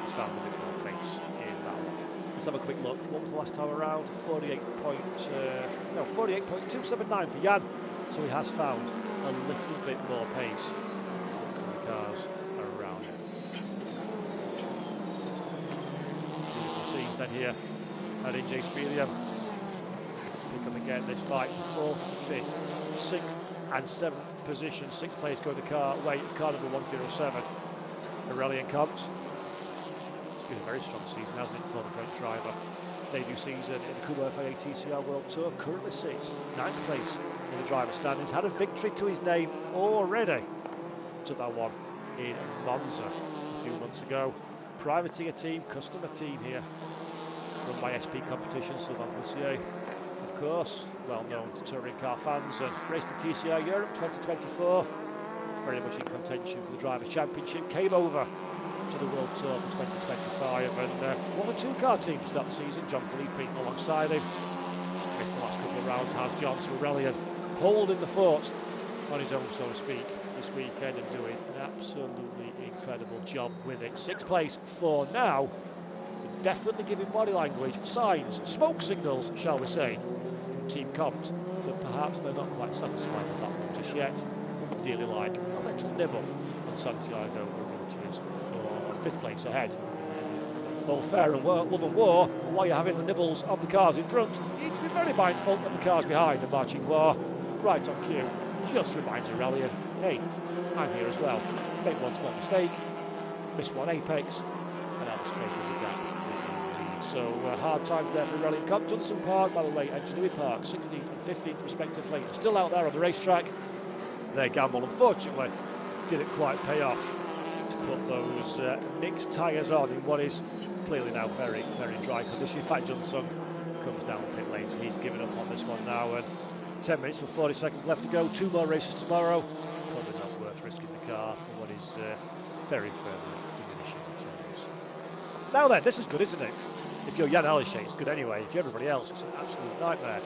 has found a bit more pace in that one? Let's have a quick look. What was the last time around? 48.279 for Jan. So he has found a little bit more pace in the cars around him. Beautiful scenes then here at Inje Speedium. Pick up again this fight for 4th, 5th, 6th and 7th position. 6 players go to car number 107. Aurelian Comps. It's been a very strong season, hasn't it, for the French driver? Debut season in the Kumho FIA TCR World Tour, currently sits 9th place in the driver's standings. Had a victory to his name already. Took that one in Monza a few months ago. Privateer team, customer team here, run by SP Competition, Sylvain Poussier, of course, well known to touring car fans, and raced in TCR Europe 2024. Very much in contention for the Drivers' Championship. Came over to the World Tour for 2025 and won a 2-car team to start the season. John Philippe alongside him. Missed the last couple of rounds, has John. So Aurelian holding the fort on his own, so to speak, this weekend, and doing an absolutely incredible job with it. 6th place for now, but definitely giving body language, signs, smoke signals, shall we say, from Team Compt, that perhaps they're not quite satisfied with that one just yet. Would dearly like a little nibble on Santiago Urrutia's for 5th place ahead. All fair and love and war, while you're having the nibbles of the cars in front, you need to be very mindful of the cars behind. And Marching Noir, right on cue, just reminds Aurelian, hey, I'm here as well. Make one small mistake, miss one apex, and I'll be straight in the gap. So hard times there for Aurelian Compt. Johnson Park, by the way, and Genui Park, 16th and 15th respectively, still out there on the racetrack. Their gamble, unfortunately, didn't quite pay off to put those mixed tyres on in what is clearly now very, very dry condition. In fact, Johnson comes down pit lane, so he's given up on this one now. And 10 minutes and 40 seconds left to go. 2 more races tomorrow. Probably not worth risking the car for what is very further diminishing returns. Now then, this is good, isn't it? If you're Jan Olyshe, it's good anyway. If you're everybody else, it's an absolute nightmare.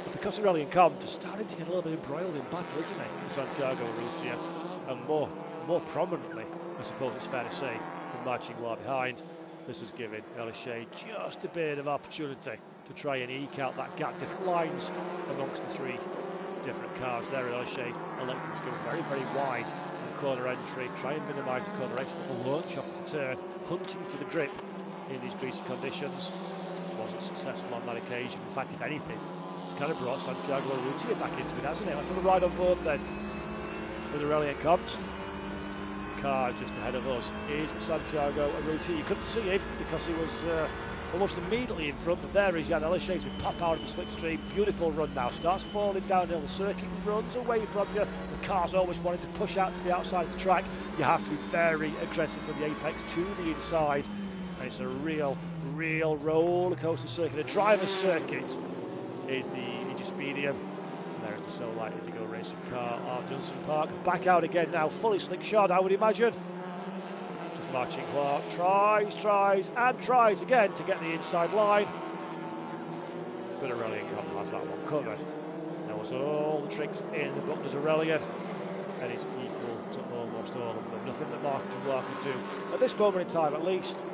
But because Aurelian Compt is starting to get a little bit embroiled in battle, isn't it, with Santiago Urrutia, and more prominently, I suppose it's fair to say, than Marching Noir behind, this has given Olyshe just a bit of opportunity to try and eke out that gap, different lines amongst the 3 different cars there. Olyshe elected to go very, very wide in the corner entry, try and minimise the corner exit, but the launch off the turn, hunting for the grip in these greasy conditions. Wasn't successful on that occasion. In fact, if anything, it's kind of brought Santiago Urrutia back into it, hasn't it? Let's have a ride on board then with Aurelian Compt. Car just ahead of us is Santiago Urrutia. You couldn't see him because he was almost immediately in front, but there is Jan Olyshe. He's been popped out of the slipstream. Beautiful run now. Starts falling downhill the circuit, runs away from you. The car's always wanting to push out to the outside of the track. You have to be very aggressive from the apex to the inside. And it's a real roller coaster circuit. A driver's circuit is the Inje Speedium. There's the So Light Indigo racing car of Johnson Park. Back out again now, fully slick shod, I would imagine. Just Marching Noir tries and tries again to get the inside line. but Aurelian Comp has that one covered. Knows all the tricks in the book, does Aurelian, and is equal to almost all of them. Nothing that Mark can do at this moment in time, at least.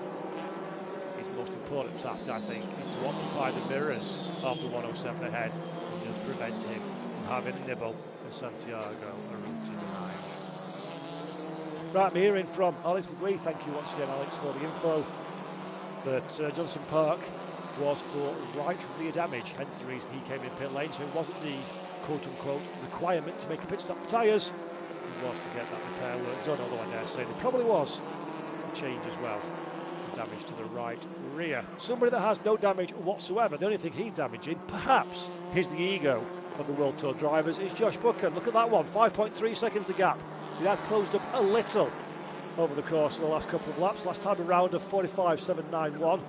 His most important task, I think, is to occupy the mirrors of the 107 ahead and just prevent him from having a nibble of Santiago Arruti behind. Right, I'm hearing from Alex Legui. Thank you once again, Alex, for the info. But Johnson Park was for right rear damage, hence the reason he came in pit lane. So it wasn't the quote-unquote requirement to make a pit stop for tyres. It was to get that repair work done, although I dare say there probably was a change as well. Damage to the right rear. Somebody that has no damage whatsoever. The only thing he's damaging, perhaps, is the ego of the World Tour drivers, is Josh Buchan. Look at that one, 5.3 seconds the gap. It has closed up a little over the course of the last couple of laps. Last time around of 45.791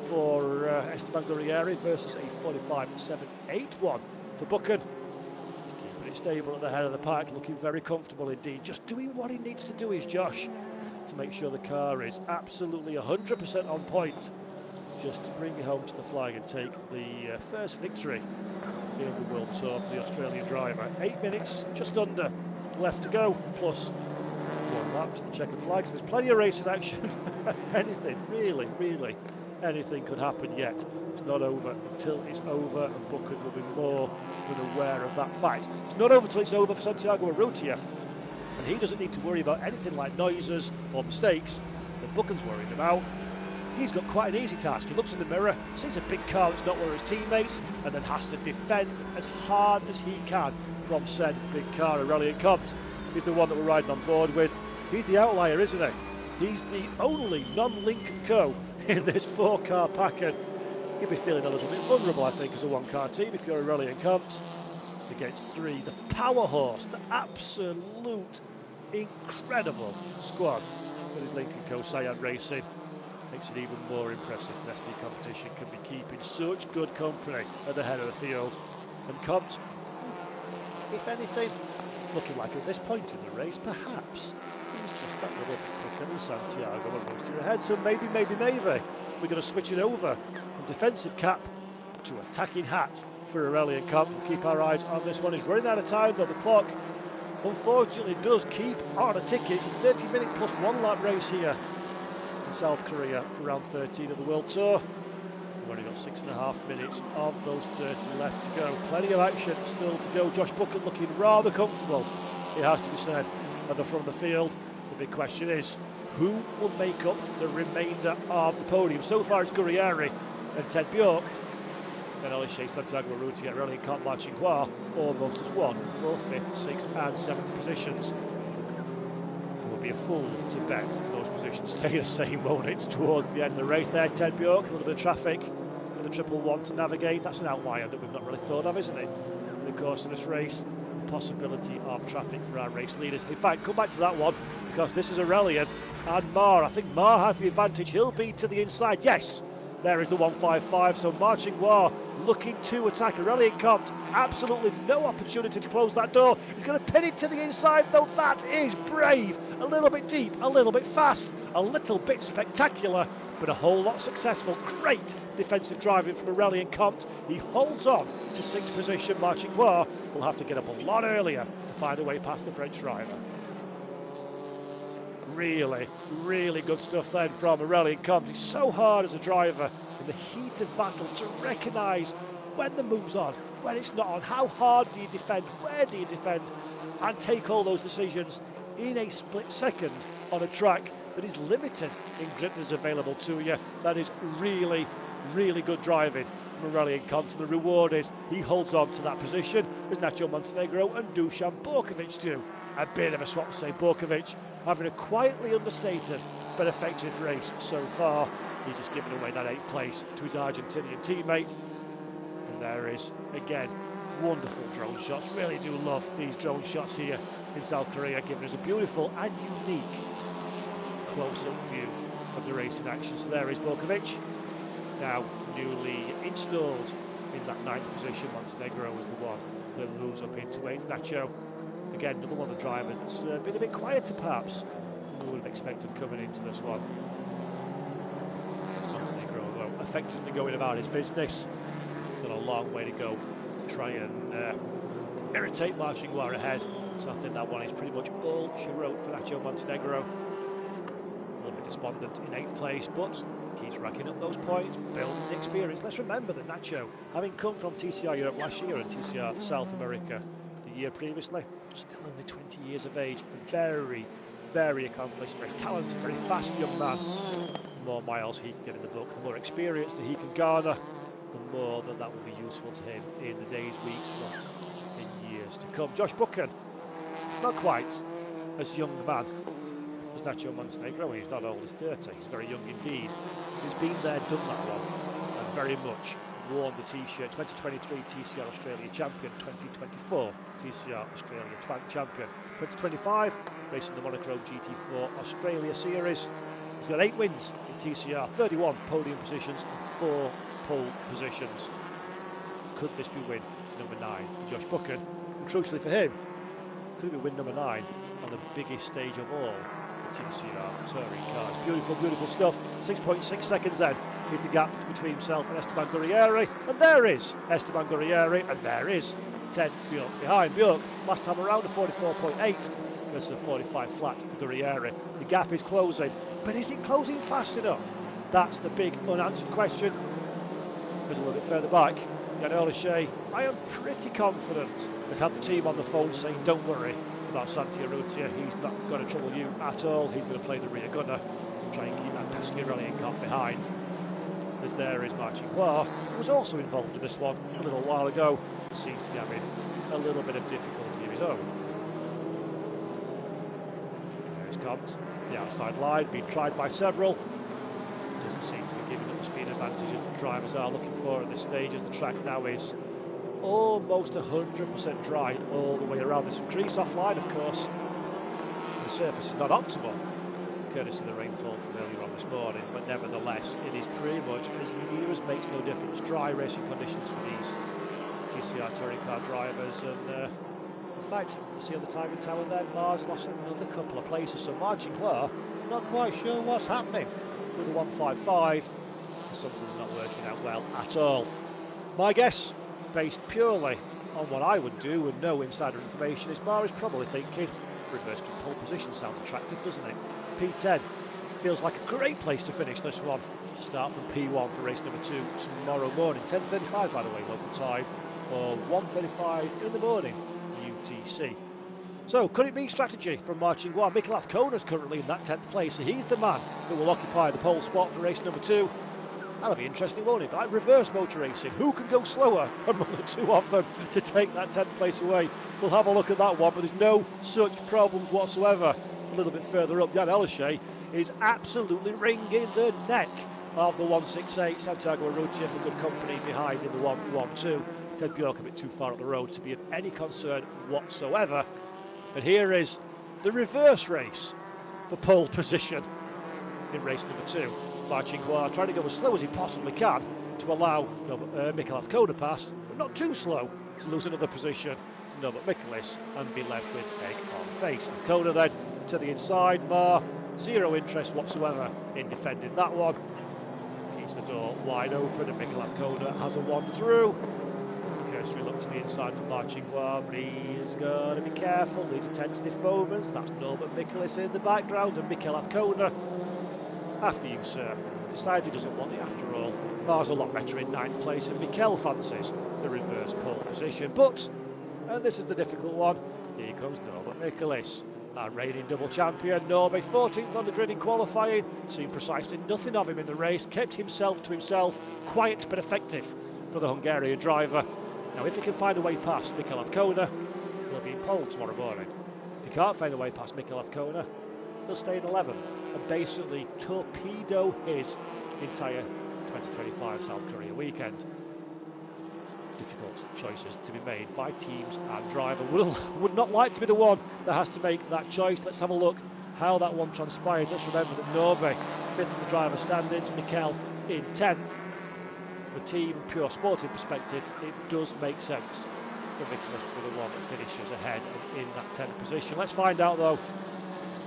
for Esteban Guerrieri versus a 45.781 for Buchan. Keeping it stable at the head of the pack, looking very comfortable indeed. Just doing what he needs to do, is Josh, to make sure the car is absolutely 100% on point, just to bring it home to the flag and take the first victory in the World Tour for the Australian driver. 8 minutes, just under, left to go, plus 1 lap to the checkered flags. There's plenty of racing action. Anything, really, anything could happen yet. It's not over until it's over, and Buchan will be more than aware of that fact. It's not over until it's over for Santiago Arruti. And he doesn't need to worry about anything like noises or mistakes that Buchan's worried about. He's got quite an easy task. He looks in the mirror, sees a big car that's not one of his teammates, and then has to defend as hard as he can from said big car. Aurelian Comp is the one that we're riding on board with. He's the outlier, isn't he? He's the only non-Lincoln Co in this 4-car pack, and you'll be feeling a little bit vulnerable, I think, as a 1-car team if you're Aurelian Comp against 3. The power horse, the absolute incredible squad that is Lincoln Co Sayad Racing, makes it even more impressive that SP Competition can be keeping such good company at the head of the field. And Compt, if anything, looking like at this point in the race, perhaps he's just that little bit quicker than Santiago Arruti ahead. So maybe we're going to switch it over from defensive cap to attacking hat for Aurelian Comp. We'll keep our eyes on this one. He's running out of time, but the clock unfortunately does keep on a ticket. It's a 30-minute plus 1 lap race here in South Korea for round 13 of the World Tour. We've only got 6.5 minutes of those 30 left to go. Plenty of action still to go. Josh Buchan looking rather comfortable, it has to be said, at the front of the field. The big question is, who will make up the remainder of the podium? So far it's Guerrieri and Ted Bjork. Then Olyshe Santiago Arruti and Aurelian Comp marching almost as 1, 4th, 5th, 6th and 7th positions. It would be a fool to bet those positions stay the same, won't it, towards the end of the race. There's Ted Bjork, a little bit of traffic for the 111 to navigate. That's an outlier that we've not really thought of, isn't it, in the course of this race? The possibility of traffic for our race leaders. In fact, come back to that one, because this is Aurelian and Mar. I think Mar has the advantage. He'll be to the inside. Yes, there is the 155. So marching War looking to attack. Aurelian Compt, absolutely no opportunity to close that door. He's going to pin it to the inside, though. That is brave. A little bit deep, a little bit fast, a little bit spectacular, but a whole lot successful. Great defensive driving from Aurelian Compt. He holds on to 6th position. Marching War will have to get up a lot earlier to find a way past the French driver. Really good stuff then from Aurelian Compt. He's so hard as a driver in the heat of battle to recognise when the move's on, when it's not on. How hard do you defend? Where do you defend? And take all those decisions in a split second on a track that is limited in grip that's available to you. That is really good driving from Aurelian Compt. The reward is he holds on to that position as Nacho Montenegro and Dusan Borkovic do. A bit of a swap to say Borkovic having a quietly understated but effective race so far. He's just given away that 8th place to his Argentinian teammate. And there is, again, wonderful drone shots. Really do love these drone shots here in South Korea, giving us a beautiful and unique close-up view of the racing action. So there is Borkovic, now newly installed in that 9th position. Montenegro is the one that moves up into 8th. Nacho, again, another one of the drivers that's been a bit quieter perhaps than we would have expected coming into this one. Montenegro, though, effectively going about his business. got a long way to go to try and irritate Marching War ahead. So I think that one is pretty much all she wrote for Nacho Montenegro. A little bit despondent in 8th place, but keeps racking up those points, building the experience. Let's remember that Nacho, having come from TCR Europe last year and TCR South America the year previously, still only 20 years of age, very, very accomplished, very talented, very fast young man. The more miles he can get in the book, the more experience that he can garner, the more that will be useful to him in the days, weeks, months, and years to come. Josh Buchan, not quite as young a man as Nacho Montenegro. He's not old as 30, he's very young indeed. He's been there, done that one, and very much worn the t-shirt. 2023 TCR Australia champion, 2024 TCR Australia champion, 2025 racing the Monochrome GT4 Australia Series. He's got 8 wins in TCR, 31 podium positions and 4 pole positions. Could this be win number 9 for Josh Buchan? And crucially for him, could it be win number 9 on the biggest stage of all, the TCR touring cars? Beautiful, beautiful stuff. 6.6 seconds then is the gap between himself and Esteban Gurrieri, and there is Esteban Gurrieri, and there is Ted Bjork behind. Bjork last time around a 44.8 versus a 45 flat for Gurrieri. The gap is closing, but is it closing fast enough? That's the big unanswered question. There's a little bit further back, Jan Olyshe, I am pretty confident, has had the team on the phone saying don't worry about Santi Arrutia, he's not going to trouble you at all, he's going to play the rear gunner, try and keep that pesky rallying car behind. As there is Marching War, who was also involved in this one a little while ago, seems to be having a little bit of difficulty of his own. There's Compt, the outside line, being tried by several. Doesn't seem to be giving up the speed advantages that drivers are looking for at this stage, as the track now is almost 100% dry all the way around. There's some grease offline, of course. The surface is not optimal, courtesy of the rainfall from earlier on this morning, but nevertheless it is pretty much as near as makes no difference. Dry racing conditions for these TCR touring car drivers, and in fact, you see on the timing tower there, Mars lost another couple of places, so Marching War, not quite sure what's happening with the 155. Something's not working out well at all. My guess, based purely on what I would do and no insider information, is Mars is probably thinking reverse to pole position sounds attractive, doesn't it? P10 feels like a great place to finish this one, to start from P1 for race number 2 tomorrow morning, 10:35 by the way local time, or 1:35 in the morning UTC. So could it be strategy from Marching War? Mikkel Azkona's currently in that 10th place, so he's the man that will occupy the pole spot for race number 2. That'll be interesting, won't it? But reverse motor racing, who can go slower among the two of them to take that 10th place away? We'll have a look at that one, but there's no such problems whatsoever. A little bit further up, Jan Olyshe is absolutely wringing the neck of the 168. Santiago Arrutia for good company behind in the 112. Ted Bjork a bit too far up the road to be of any concern whatsoever. And here is the reverse race for pole position in race number 2. Marching War trying to go as slow as he possibly can to allow Mikkel Azkona past, but not too slow to lose another position to Norbert Michaelis and be left with egg on face. Azkona then to the inside, Mar, zero interest whatsoever in defending that one. Keeps the door wide open and Mikkel Azkona has a wander through. Cursory look to the inside for Marching War, but he's got to be careful. These are tentative moments. That's Norbert Michaelis in the background, and Mikkel Azkona, after you, sir, decided he doesn't want it after all. Mar's a lot better in 9th place, and Mikkel fancies the reverse pole position. But, and this is the difficult one, here comes Norbert Michaelis, our reigning double champion. Norbe, 14th on the grid in qualifying, seen precisely nothing of him in the race, kept himself to himself, quiet but effective for the Hungarian driver. Now, if he can find a way past Mikkel Azkona, he'll be in pole tomorrow morning. If he can't find a way past Mikkel Azkona, he'll stay in 11th and basically torpedo his entire 2025 South Korea weekend. Difficult choices to be made by teams and driver. Would not like to be the one that has to make that choice. Let's have a look how that one transpires. Let's remember that Norbe 5th in the driver standings, Mikkel in 10th. From a team pure sporting perspective, it does make sense for Michaelis to be the one that finishes ahead and in that 10th position. Let's find out though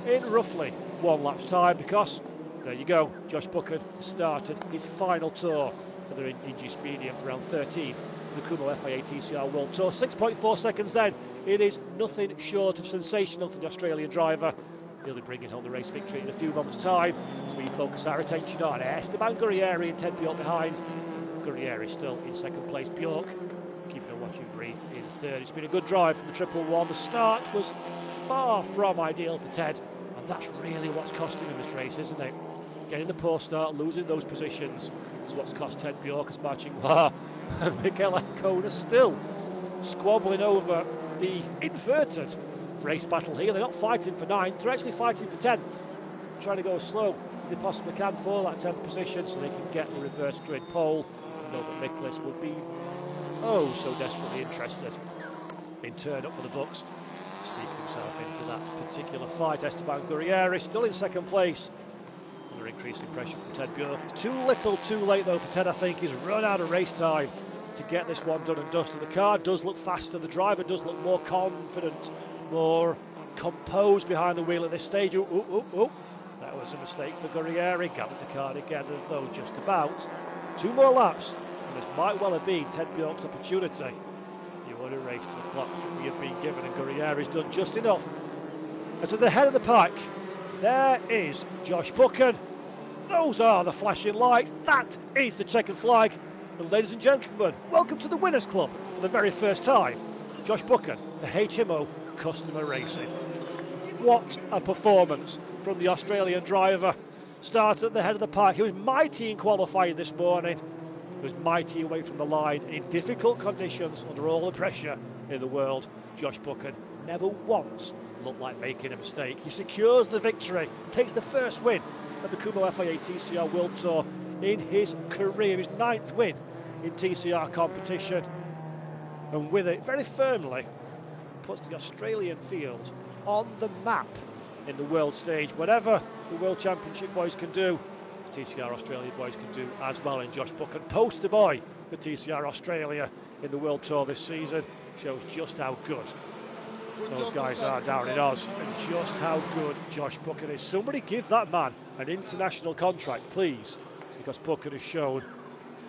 in roughly 1 lap's time, because there you go, Josh Buchan started his final tour they're in Inje Speedium for round 13 of the Kumho FIA TCR World Tour. 6.4 seconds then. It is nothing short of sensational for the Australian driver. He'll be bringing home the race victory in a few moments' time as we focus our attention on Esteban Gurrieri and Ted Bjork behind. Gurrieri still in second place. Bjork keeping a watching brief in third. It's been a good drive from the 111. The start was far from ideal for Ted, and that's really what's costing him this race, isn't it? Getting the poor start, losing those positions is what's cost Ted Bjork as marching and Mikel Azcona still squabbling over the inverted race battle here. They're not fighting for 9th, they're actually fighting for 10th, trying to go as slow as they possibly can for that 10th position so they can get the reverse grid pole. I know that Nicholas would be so desperately interested in turn up for the books, sneaking himself into that particular fight. Esteban Gurrieri still in second place under increasing pressure from Ted Bjork. It's too little too late though for Ted, I think. He's run out of race time to get this one done and dusted. The car does look faster, the driver does look more confident, more composed behind the wheel at this stage. That was a mistake for Gurrieri. Gathered the car together though, just about. 2 more laps, and this might well have been Ted Bjork's opportunity. You want to race to the clock that we have been given, and Gurrieri's done just enough. And to the head of the pack, there is Josh Buchan. Those are the flashing lights. That is the checkered flag. And ladies and gentlemen, welcome to the Winners Club for the very first time. Josh Buchan for HMO Customer Racing. What a performance from the Australian driver. Started at the head of the pack. He was mighty in qualifying this morning. He was mighty away from the line in difficult conditions under all the pressure in the world. Josh Buchan never once looked like making a mistake. He secures the victory, takes the first win of the Kumho FIA TCR World Tour in his career, his 9th win in TCR competition, and with it very firmly puts the Australian field on the map in the world stage. Whatever the World Championship boys can do, the TCR Australia boys can do as well, and Josh Buchan, poster boy for TCR Australia in the World Tour this season, shows just how good those guys are down in Oz and just how good Josh Buchan is. Somebody give that man an international contract, please, because Buchan has shown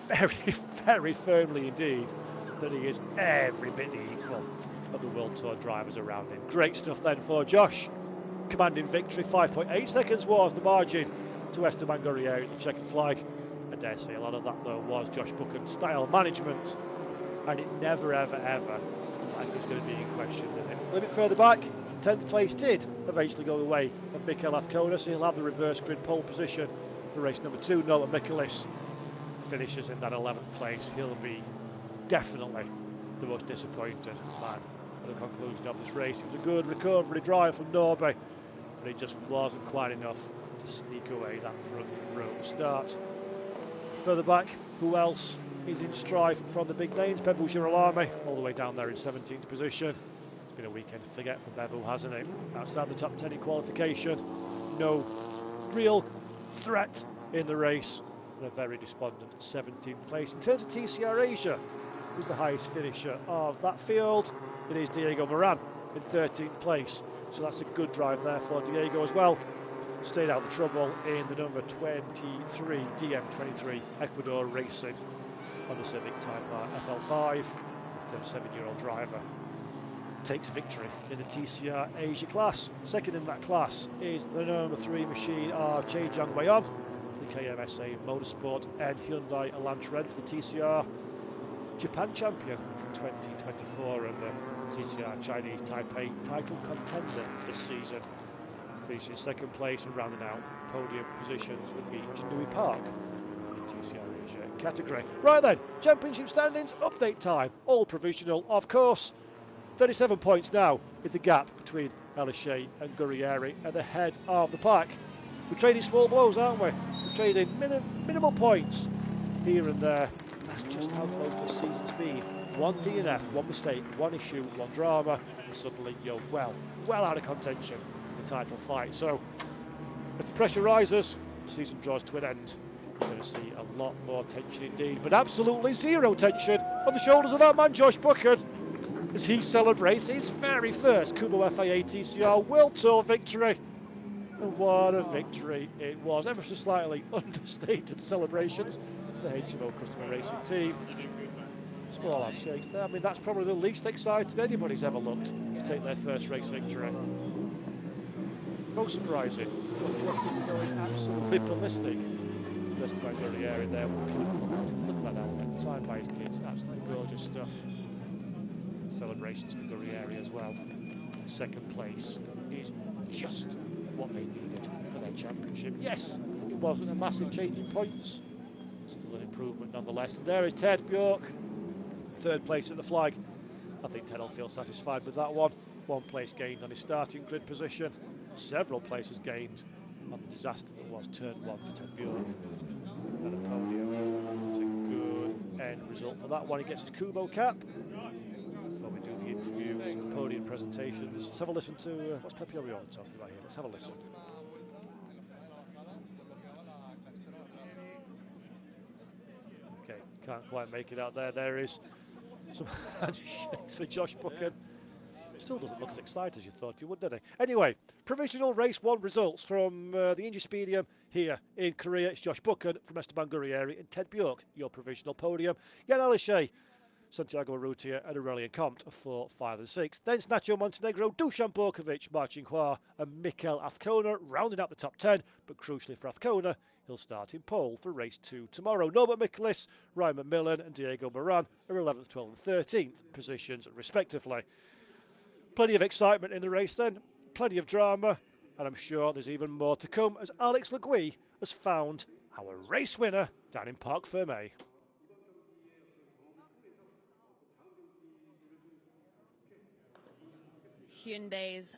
very, very firmly indeed that he is every bit the equal of the World Tour drivers around him. Great stuff then for Josh. Commanding victory, 5.8 seconds was the margin to Esteban Gurrieri, the checkered flag. I dare say a lot of that though was Josh Buchan's style management, and it never ever ever like it's going to be in question, did it? A little bit further back, 10th place did eventually go the way of Mikel Azcona, so he'll have the reverse grid pole position for race number 2. Noah Michaelis finishes in that 11th place. He'll be definitely the most disappointed man at the conclusion of this race. It was a good recovery drive from Norby, but it just wasn't quite enough to sneak away that front row start. Further back, who else is in strife from the big names? Bebu Girolami, all the way down there in 17th position. It's been a weekend to forget for Bebu, hasn't it? Outside the top 10 in qualification, no real threat in the race, and a very despondent 17th place. In terms of TCR Asia, who's the highest finisher of that field? It is Diego Moran in 13th place, so that's a good drive there for Diego as well. Stayed out of the trouble in the number 23, DM23, Ecuador Racing on the Civic Type R FL5. The 37-year-old driver takes victory in the TCR Asia class. Second in that class is the number 3 machine of Che Jiang Weian, the KMSA Motorsport and Hyundai Elantra for the TCR Japan champion from 2024 and the TCR Chinese Taipei title contender this season. Finishing second place and rounding out podium positions would be Janui Park for the TCR Asia category. Right then, championship standings, update time, all provisional of course. 37 points now is the gap between Elishay and Gurrieri at the head of the pack. We're trading small blows, aren't we? We're trading minimal points here and there. That's just how close this season's been. One DNF, one mistake, one issue, one drama, and suddenly you're well out of contention for the title fight. So, if the pressure rises, the season draws to an end. You're going to see a lot more tension indeed, but absolutely zero tension on the shoulders of that man, Josh Buchan, as he celebrates his very first Kumho FIA TCR World Tour victory. And what a victory it was. Ever so slightly understated celebrations. the HMO Customer Racing Team. Small handshakes there. I mean, that's probably the least excited anybody's ever looked to take their first race victory. Most surprising. Going absolutely ballistic. Just about Guerrieri there with a beautiful head. Look at that helmet. Signed by his kids. Absolutely gorgeous stuff. Celebrations for Guerrieri as well. Second place is just what they needed for their championship. Yes, it wasn't a massive change in points. Still an improvement nonetheless. And there is Ted Bjork. Third place at the flag. I think Ted will feel satisfied with that one. 1 place gained on his starting grid position. Several places gained on the disaster that was turn 1 for Ted Bjork. And a podium. It's a good end result for that one. He gets his Kumho cap. Before we do the interviews, the podium presentations, let's have a listen to what's Pepe Orion talking about here. Let's have a listen. Okay, can't quite make it out there. There is some handshakes for Josh Buchan. Still doesn't look as excited as you thought he would, did he? Anyway, provisional race 1 results from the Inje Speedium here in Korea. It's Josh Buchan from Esteban Guerrieri and Ted Bjork, your provisional podium. Jan Alishay, Santiago Urrutia and Aurelian Comte are 4, 5 and 6. Then it's Nacho Montenegro, Dusan Borkovic, Marcin Hua and Mikel Azcona rounding out the top 10. But crucially for Azcona, he'll start in pole for race 2 tomorrow. Norbert Michaelis, Ryan McMillan and Diego Moran are 11th, 12th and 13th positions respectively. Plenty of excitement in the race then, plenty of drama, and I'm sure there's even more to come as Alex Le Gui has found our race winner down in Parc Fermé. Hyundai's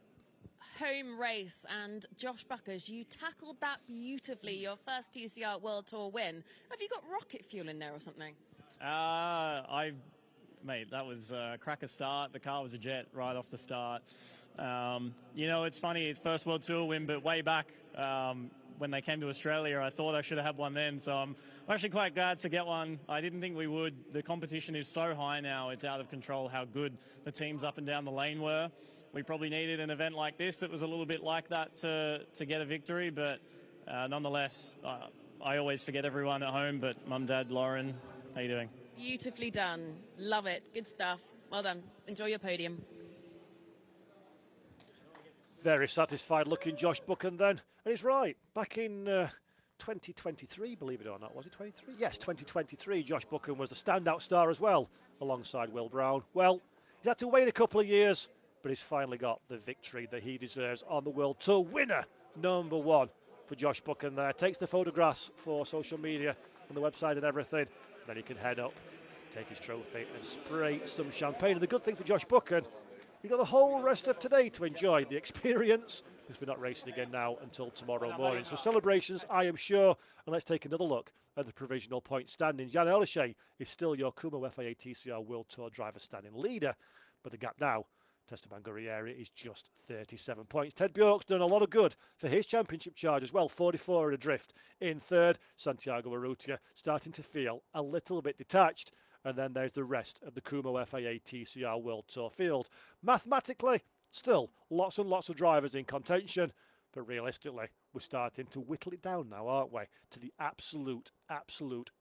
home race, and Josh Buchan, you tackled that beautifully, your first TCR World Tour win. Have you got rocket fuel in there or something? Mate, that was a cracker start. The car was a jet right off the start. You know, it's funny, it's first World Tour win, but way back when they came to Australia, I thought I should have had one then. So I'm actually quite glad to get one. I didn't think we would. The competition is so high now, it's out of control how good the teams up and down the lane were. We probably needed an event like this that was a little bit like that to get a victory, but nonetheless, I always forget everyone at home, but Mum, Dad, Lauren, how you doing? Beautifully done. Love it. Good stuff. Well done. Enjoy your podium. Very satisfied looking Josh Buchan then. And he's right. Back in 2023, believe it or not, was it 23? Yes, 2023, Josh Buchan was the standout star as well, alongside Will Brown. Well, he's had to wait a couple of years, but he's finally got the victory that he deserves on the World Tour. Winner number 1 for Josh Buchan there. Takes the photographs for social media and the website and everything. Then he can head up, take his trophy and spray some champagne. And the good thing for Josh Buchan, you've got the whole rest of today to enjoy the experience, because we're not racing again now until tomorrow morning. So celebrations, I am sure. And let's take another look at the provisional point standings. Jan Alishay is still your Kumho FIA TCR World Tour driver standing leader, but the gap now to Esteban Guerrieri is just 37 points. Ted Bjork's done a lot of good for his championship charge as well, 44 and adrift. In third, Santiago Urrutia starting to feel a little bit detached. And then there's the rest of the Kumho FIA TCR World Tour field. Mathematically, still lots and lots of drivers in contention, but realistically, we're starting to whittle it down now, aren't we, to the absolute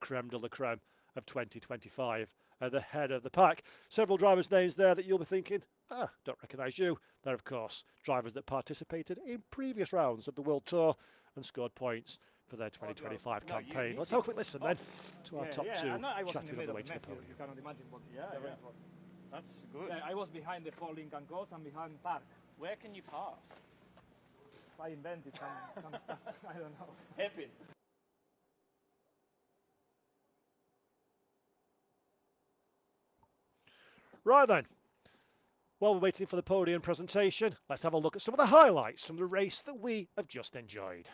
creme de la creme of 2025 at the head of the pack. Several drivers' names there that you'll be thinking, don't recognise you. They're, of course, drivers that participated in previous rounds of the World Tour and scored points for their 2025 campaign. Let's have a quick listen then to our top 2 chatting on the way to the podium. You cannot imagine what That's good. I was behind the 4 Lincoln Cross and behind Park. Where can you pass? I invented some stuff. I don't know. Happy. Right then, while we're waiting for the podium presentation, let's have a look at some of the highlights from the race that we have just enjoyed.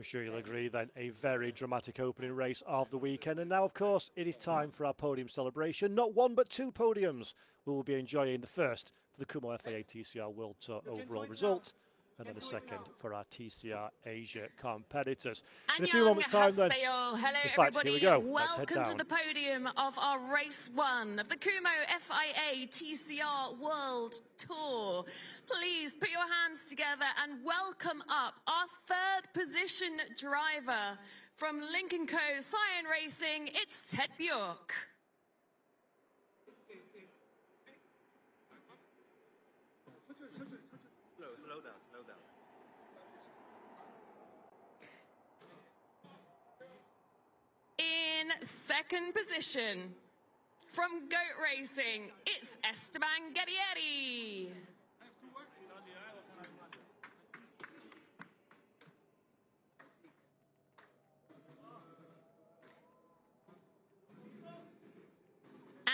I'm sure you'll agree then, a very dramatic opening race of the weekend. And now, of course, it is time for our podium celebration. Not one, but two podiums. We will be enjoying the first for the Kumho FIA TCR World Tour overall result, and then a second for our TCR Asia competitors. In a few moments' time, then. Hello, in fact, everybody. here we go. Let's head Welcome to down. the podium of our race one of the Kumho FIA TCR World Tour. Please put your hands together and welcome up our third position driver from Link & Co. Cyan Racing. It's Ted Bjork. Slow down. In second position, from Goat Racing, it's Esteban Guerrieri.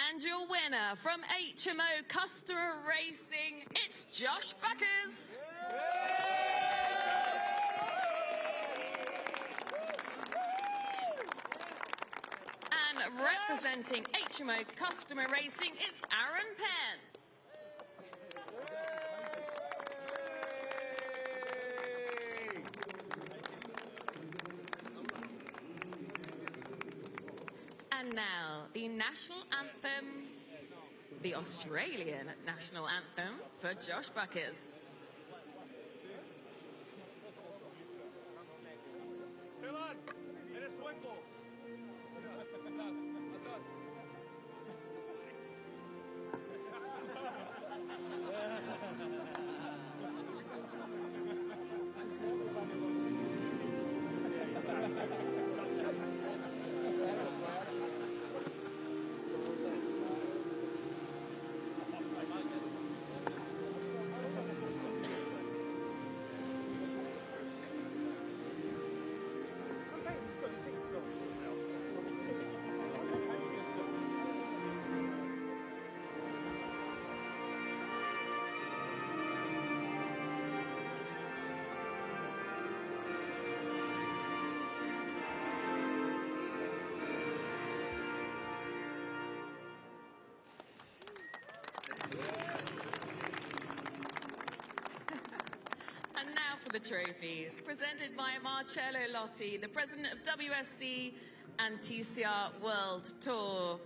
And your winner from HMO Customer Racing, it's Josh Buckers. And representing HMO Customer Racing, it's Aaron Penn. And now, the national anthem, the Australian national anthem for Josh Buckers. And now for the trophies, presented by Marcello Lotti, the president of WSC and TCR World Tour.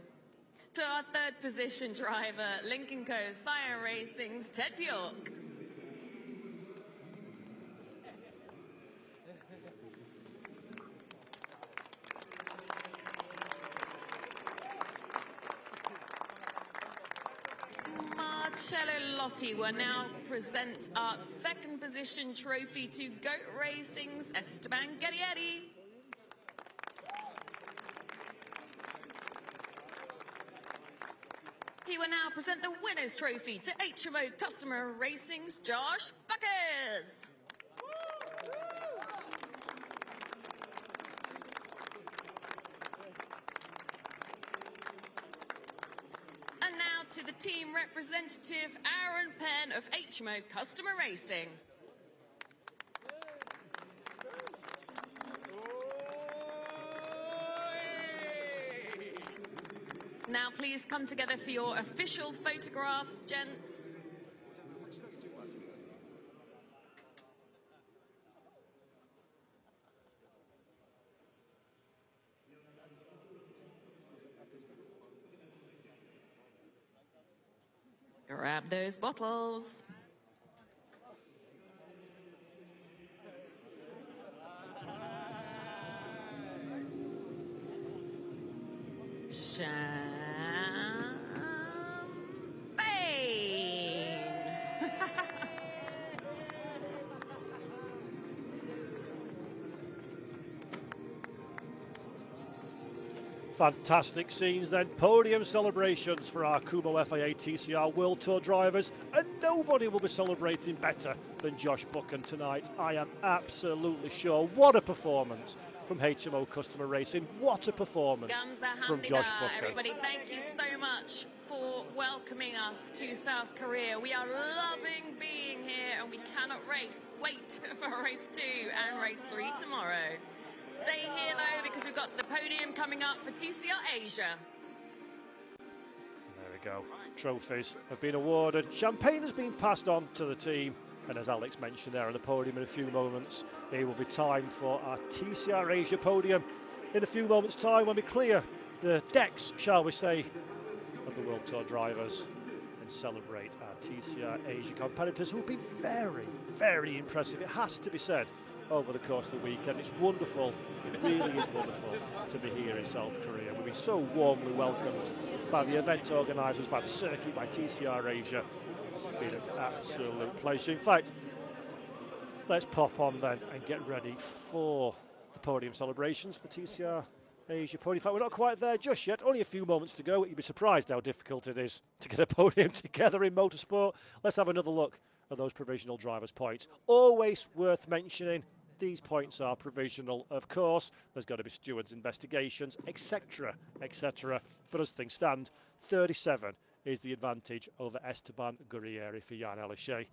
To our third position driver, Link & Co. Cyan Racing's Ted Bjork. Marcello Lotti will now present our second position trophy to Goat Racing's Esteban Guerrieri. He will now present the winner's trophy to HMO Customer Racing's Josh Buckers. And now to the team representative, Aaron Penn of HMO Customer Racing. Now please come together for your official photographs, gents. Grab those bottles. Fantastic scenes then, podium celebrations for our Kumho FIA TCR World Tour drivers, and nobody will be celebrating better than Josh Buchan tonight. I am absolutely sure. What a performance from HMO Customer Racing. What a performance from Josh Buchan. Everybody, thank you so much for welcoming us to South Korea. We are loving being here and we cannot wait for race 2 and race 3 tomorrow. Stay here though, because we've got the podium coming up for TCR Asia. There we go. Trophies have been awarded. Champagne has been passed on to the team. And as Alex mentioned there on the podium in a few moments, it will be time for our TCR Asia podium in a few moments' time when we clear the decks, shall we say, of the World Tour drivers and celebrate our TCR Asia competitors who have been very, very impressive. It has to be said over the course of the weekend. It's wonderful, it really is wonderful to be here in South Korea. We've been so warmly welcomed by the event organisers, by the circuit, by TCR Asia. It's been an absolute pleasure. In fact, let's pop on then and get ready for the podium celebrations for the TCR Asia podium. In fact, we're not quite there just yet, only a few moments to go. You'd be surprised how difficult it is to get a podium together in motorsport. Let's have another look at those provisional drivers' points. Always worth mentioning, these points are provisional, of course. There's got to be stewards' investigations, etc., etc. But as things stand, 37 is the advantage over Esteban Gurrieri for Jan Elichet.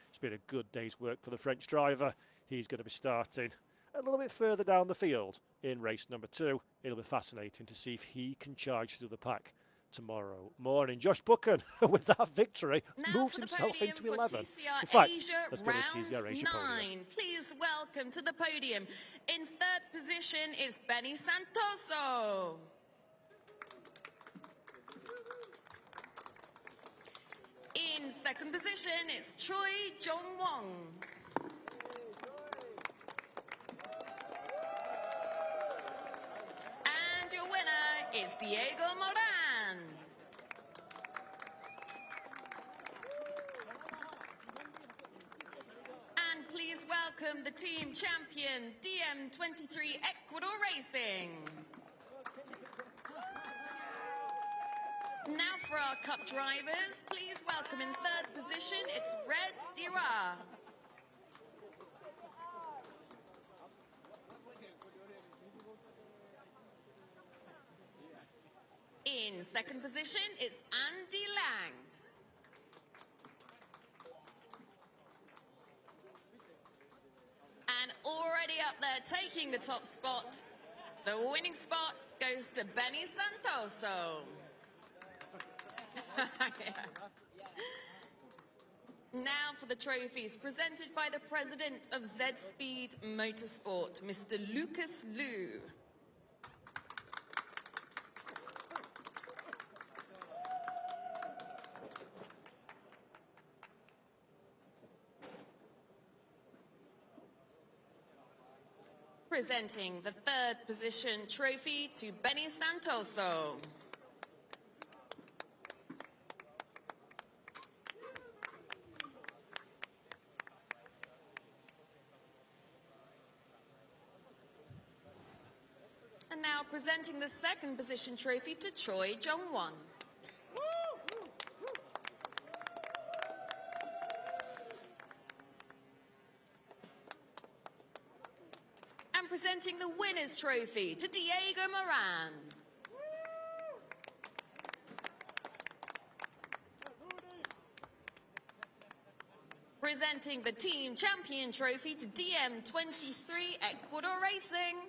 It's been a good day's work for the French driver. He's going to be starting a little bit further down the field in race number 2. It'll be fascinating to see if he can charge through the pack tomorrow morning. Josh Buchan, with that victory, now moves himself into 11. TCR In fact, Asia, let's go to round TCR Asia 9. podium. Please welcome to the podium. In 3rd position is Benny Santoso. In 2nd position is Choi Jong-won. And your winner is Diego Moran. And please welcome the team champion, DM23 Ecuador Racing. Now for our cup drivers, please welcome in 3rd position, it's Red Dira. In 2nd position, it's Andy Lang. And already up there taking the top spot, the winning spot goes to Benny Santoso. Yeah. Now for the trophies presented by the president of Z Speed Motorsport, Mr. Lucas Liu. Presenting the 3rd position trophy to Benny Santoso. And now presenting the 2nd position trophy to Choi Jong-won. And presenting the winner's trophy to Diego Moran. Presenting the team champion trophy to DM23 Ecuador Racing.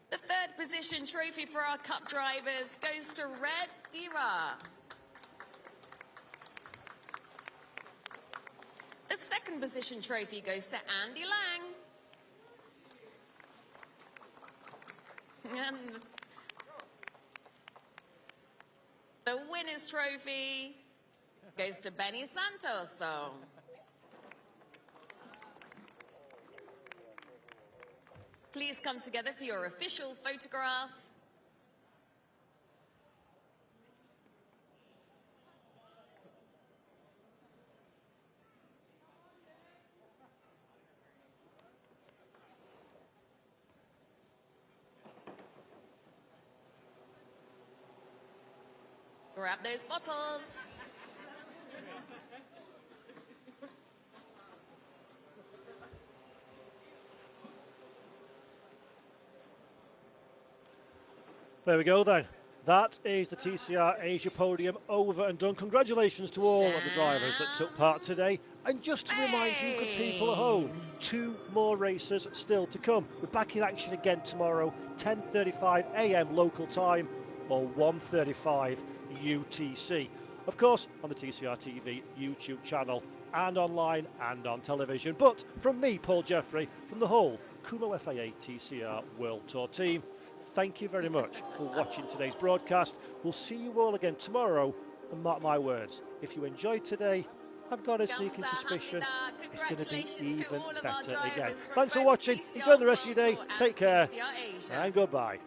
The 3rd position trophy for our cup drivers goes to Red Dira. The 2nd position trophy goes to Andy Lang. And the winner's trophy goes to Benny Santoso. Please come together for your official photograph. Grab those bottles. There we go then. That is the TCR Asia podium over and done. Congratulations to all of the drivers that took part today. And just to remind you, good people at home, 2 more races still to come. We're back in action again tomorrow, 10:35 a.m. local time or 1:35 UTC. Of course, on the TCR TV YouTube channel and online and on television. But from me, Paul Jeffrey, from the whole Kumho FIA TCR World Tour team, thank you very much for watching today's broadcast. We'll see you all again tomorrow, and mark my words, if you enjoyed today, I've got a sneaking suspicion it's going to be even better again. Thanks for watching. Enjoy the rest of your day. Take care and goodbye.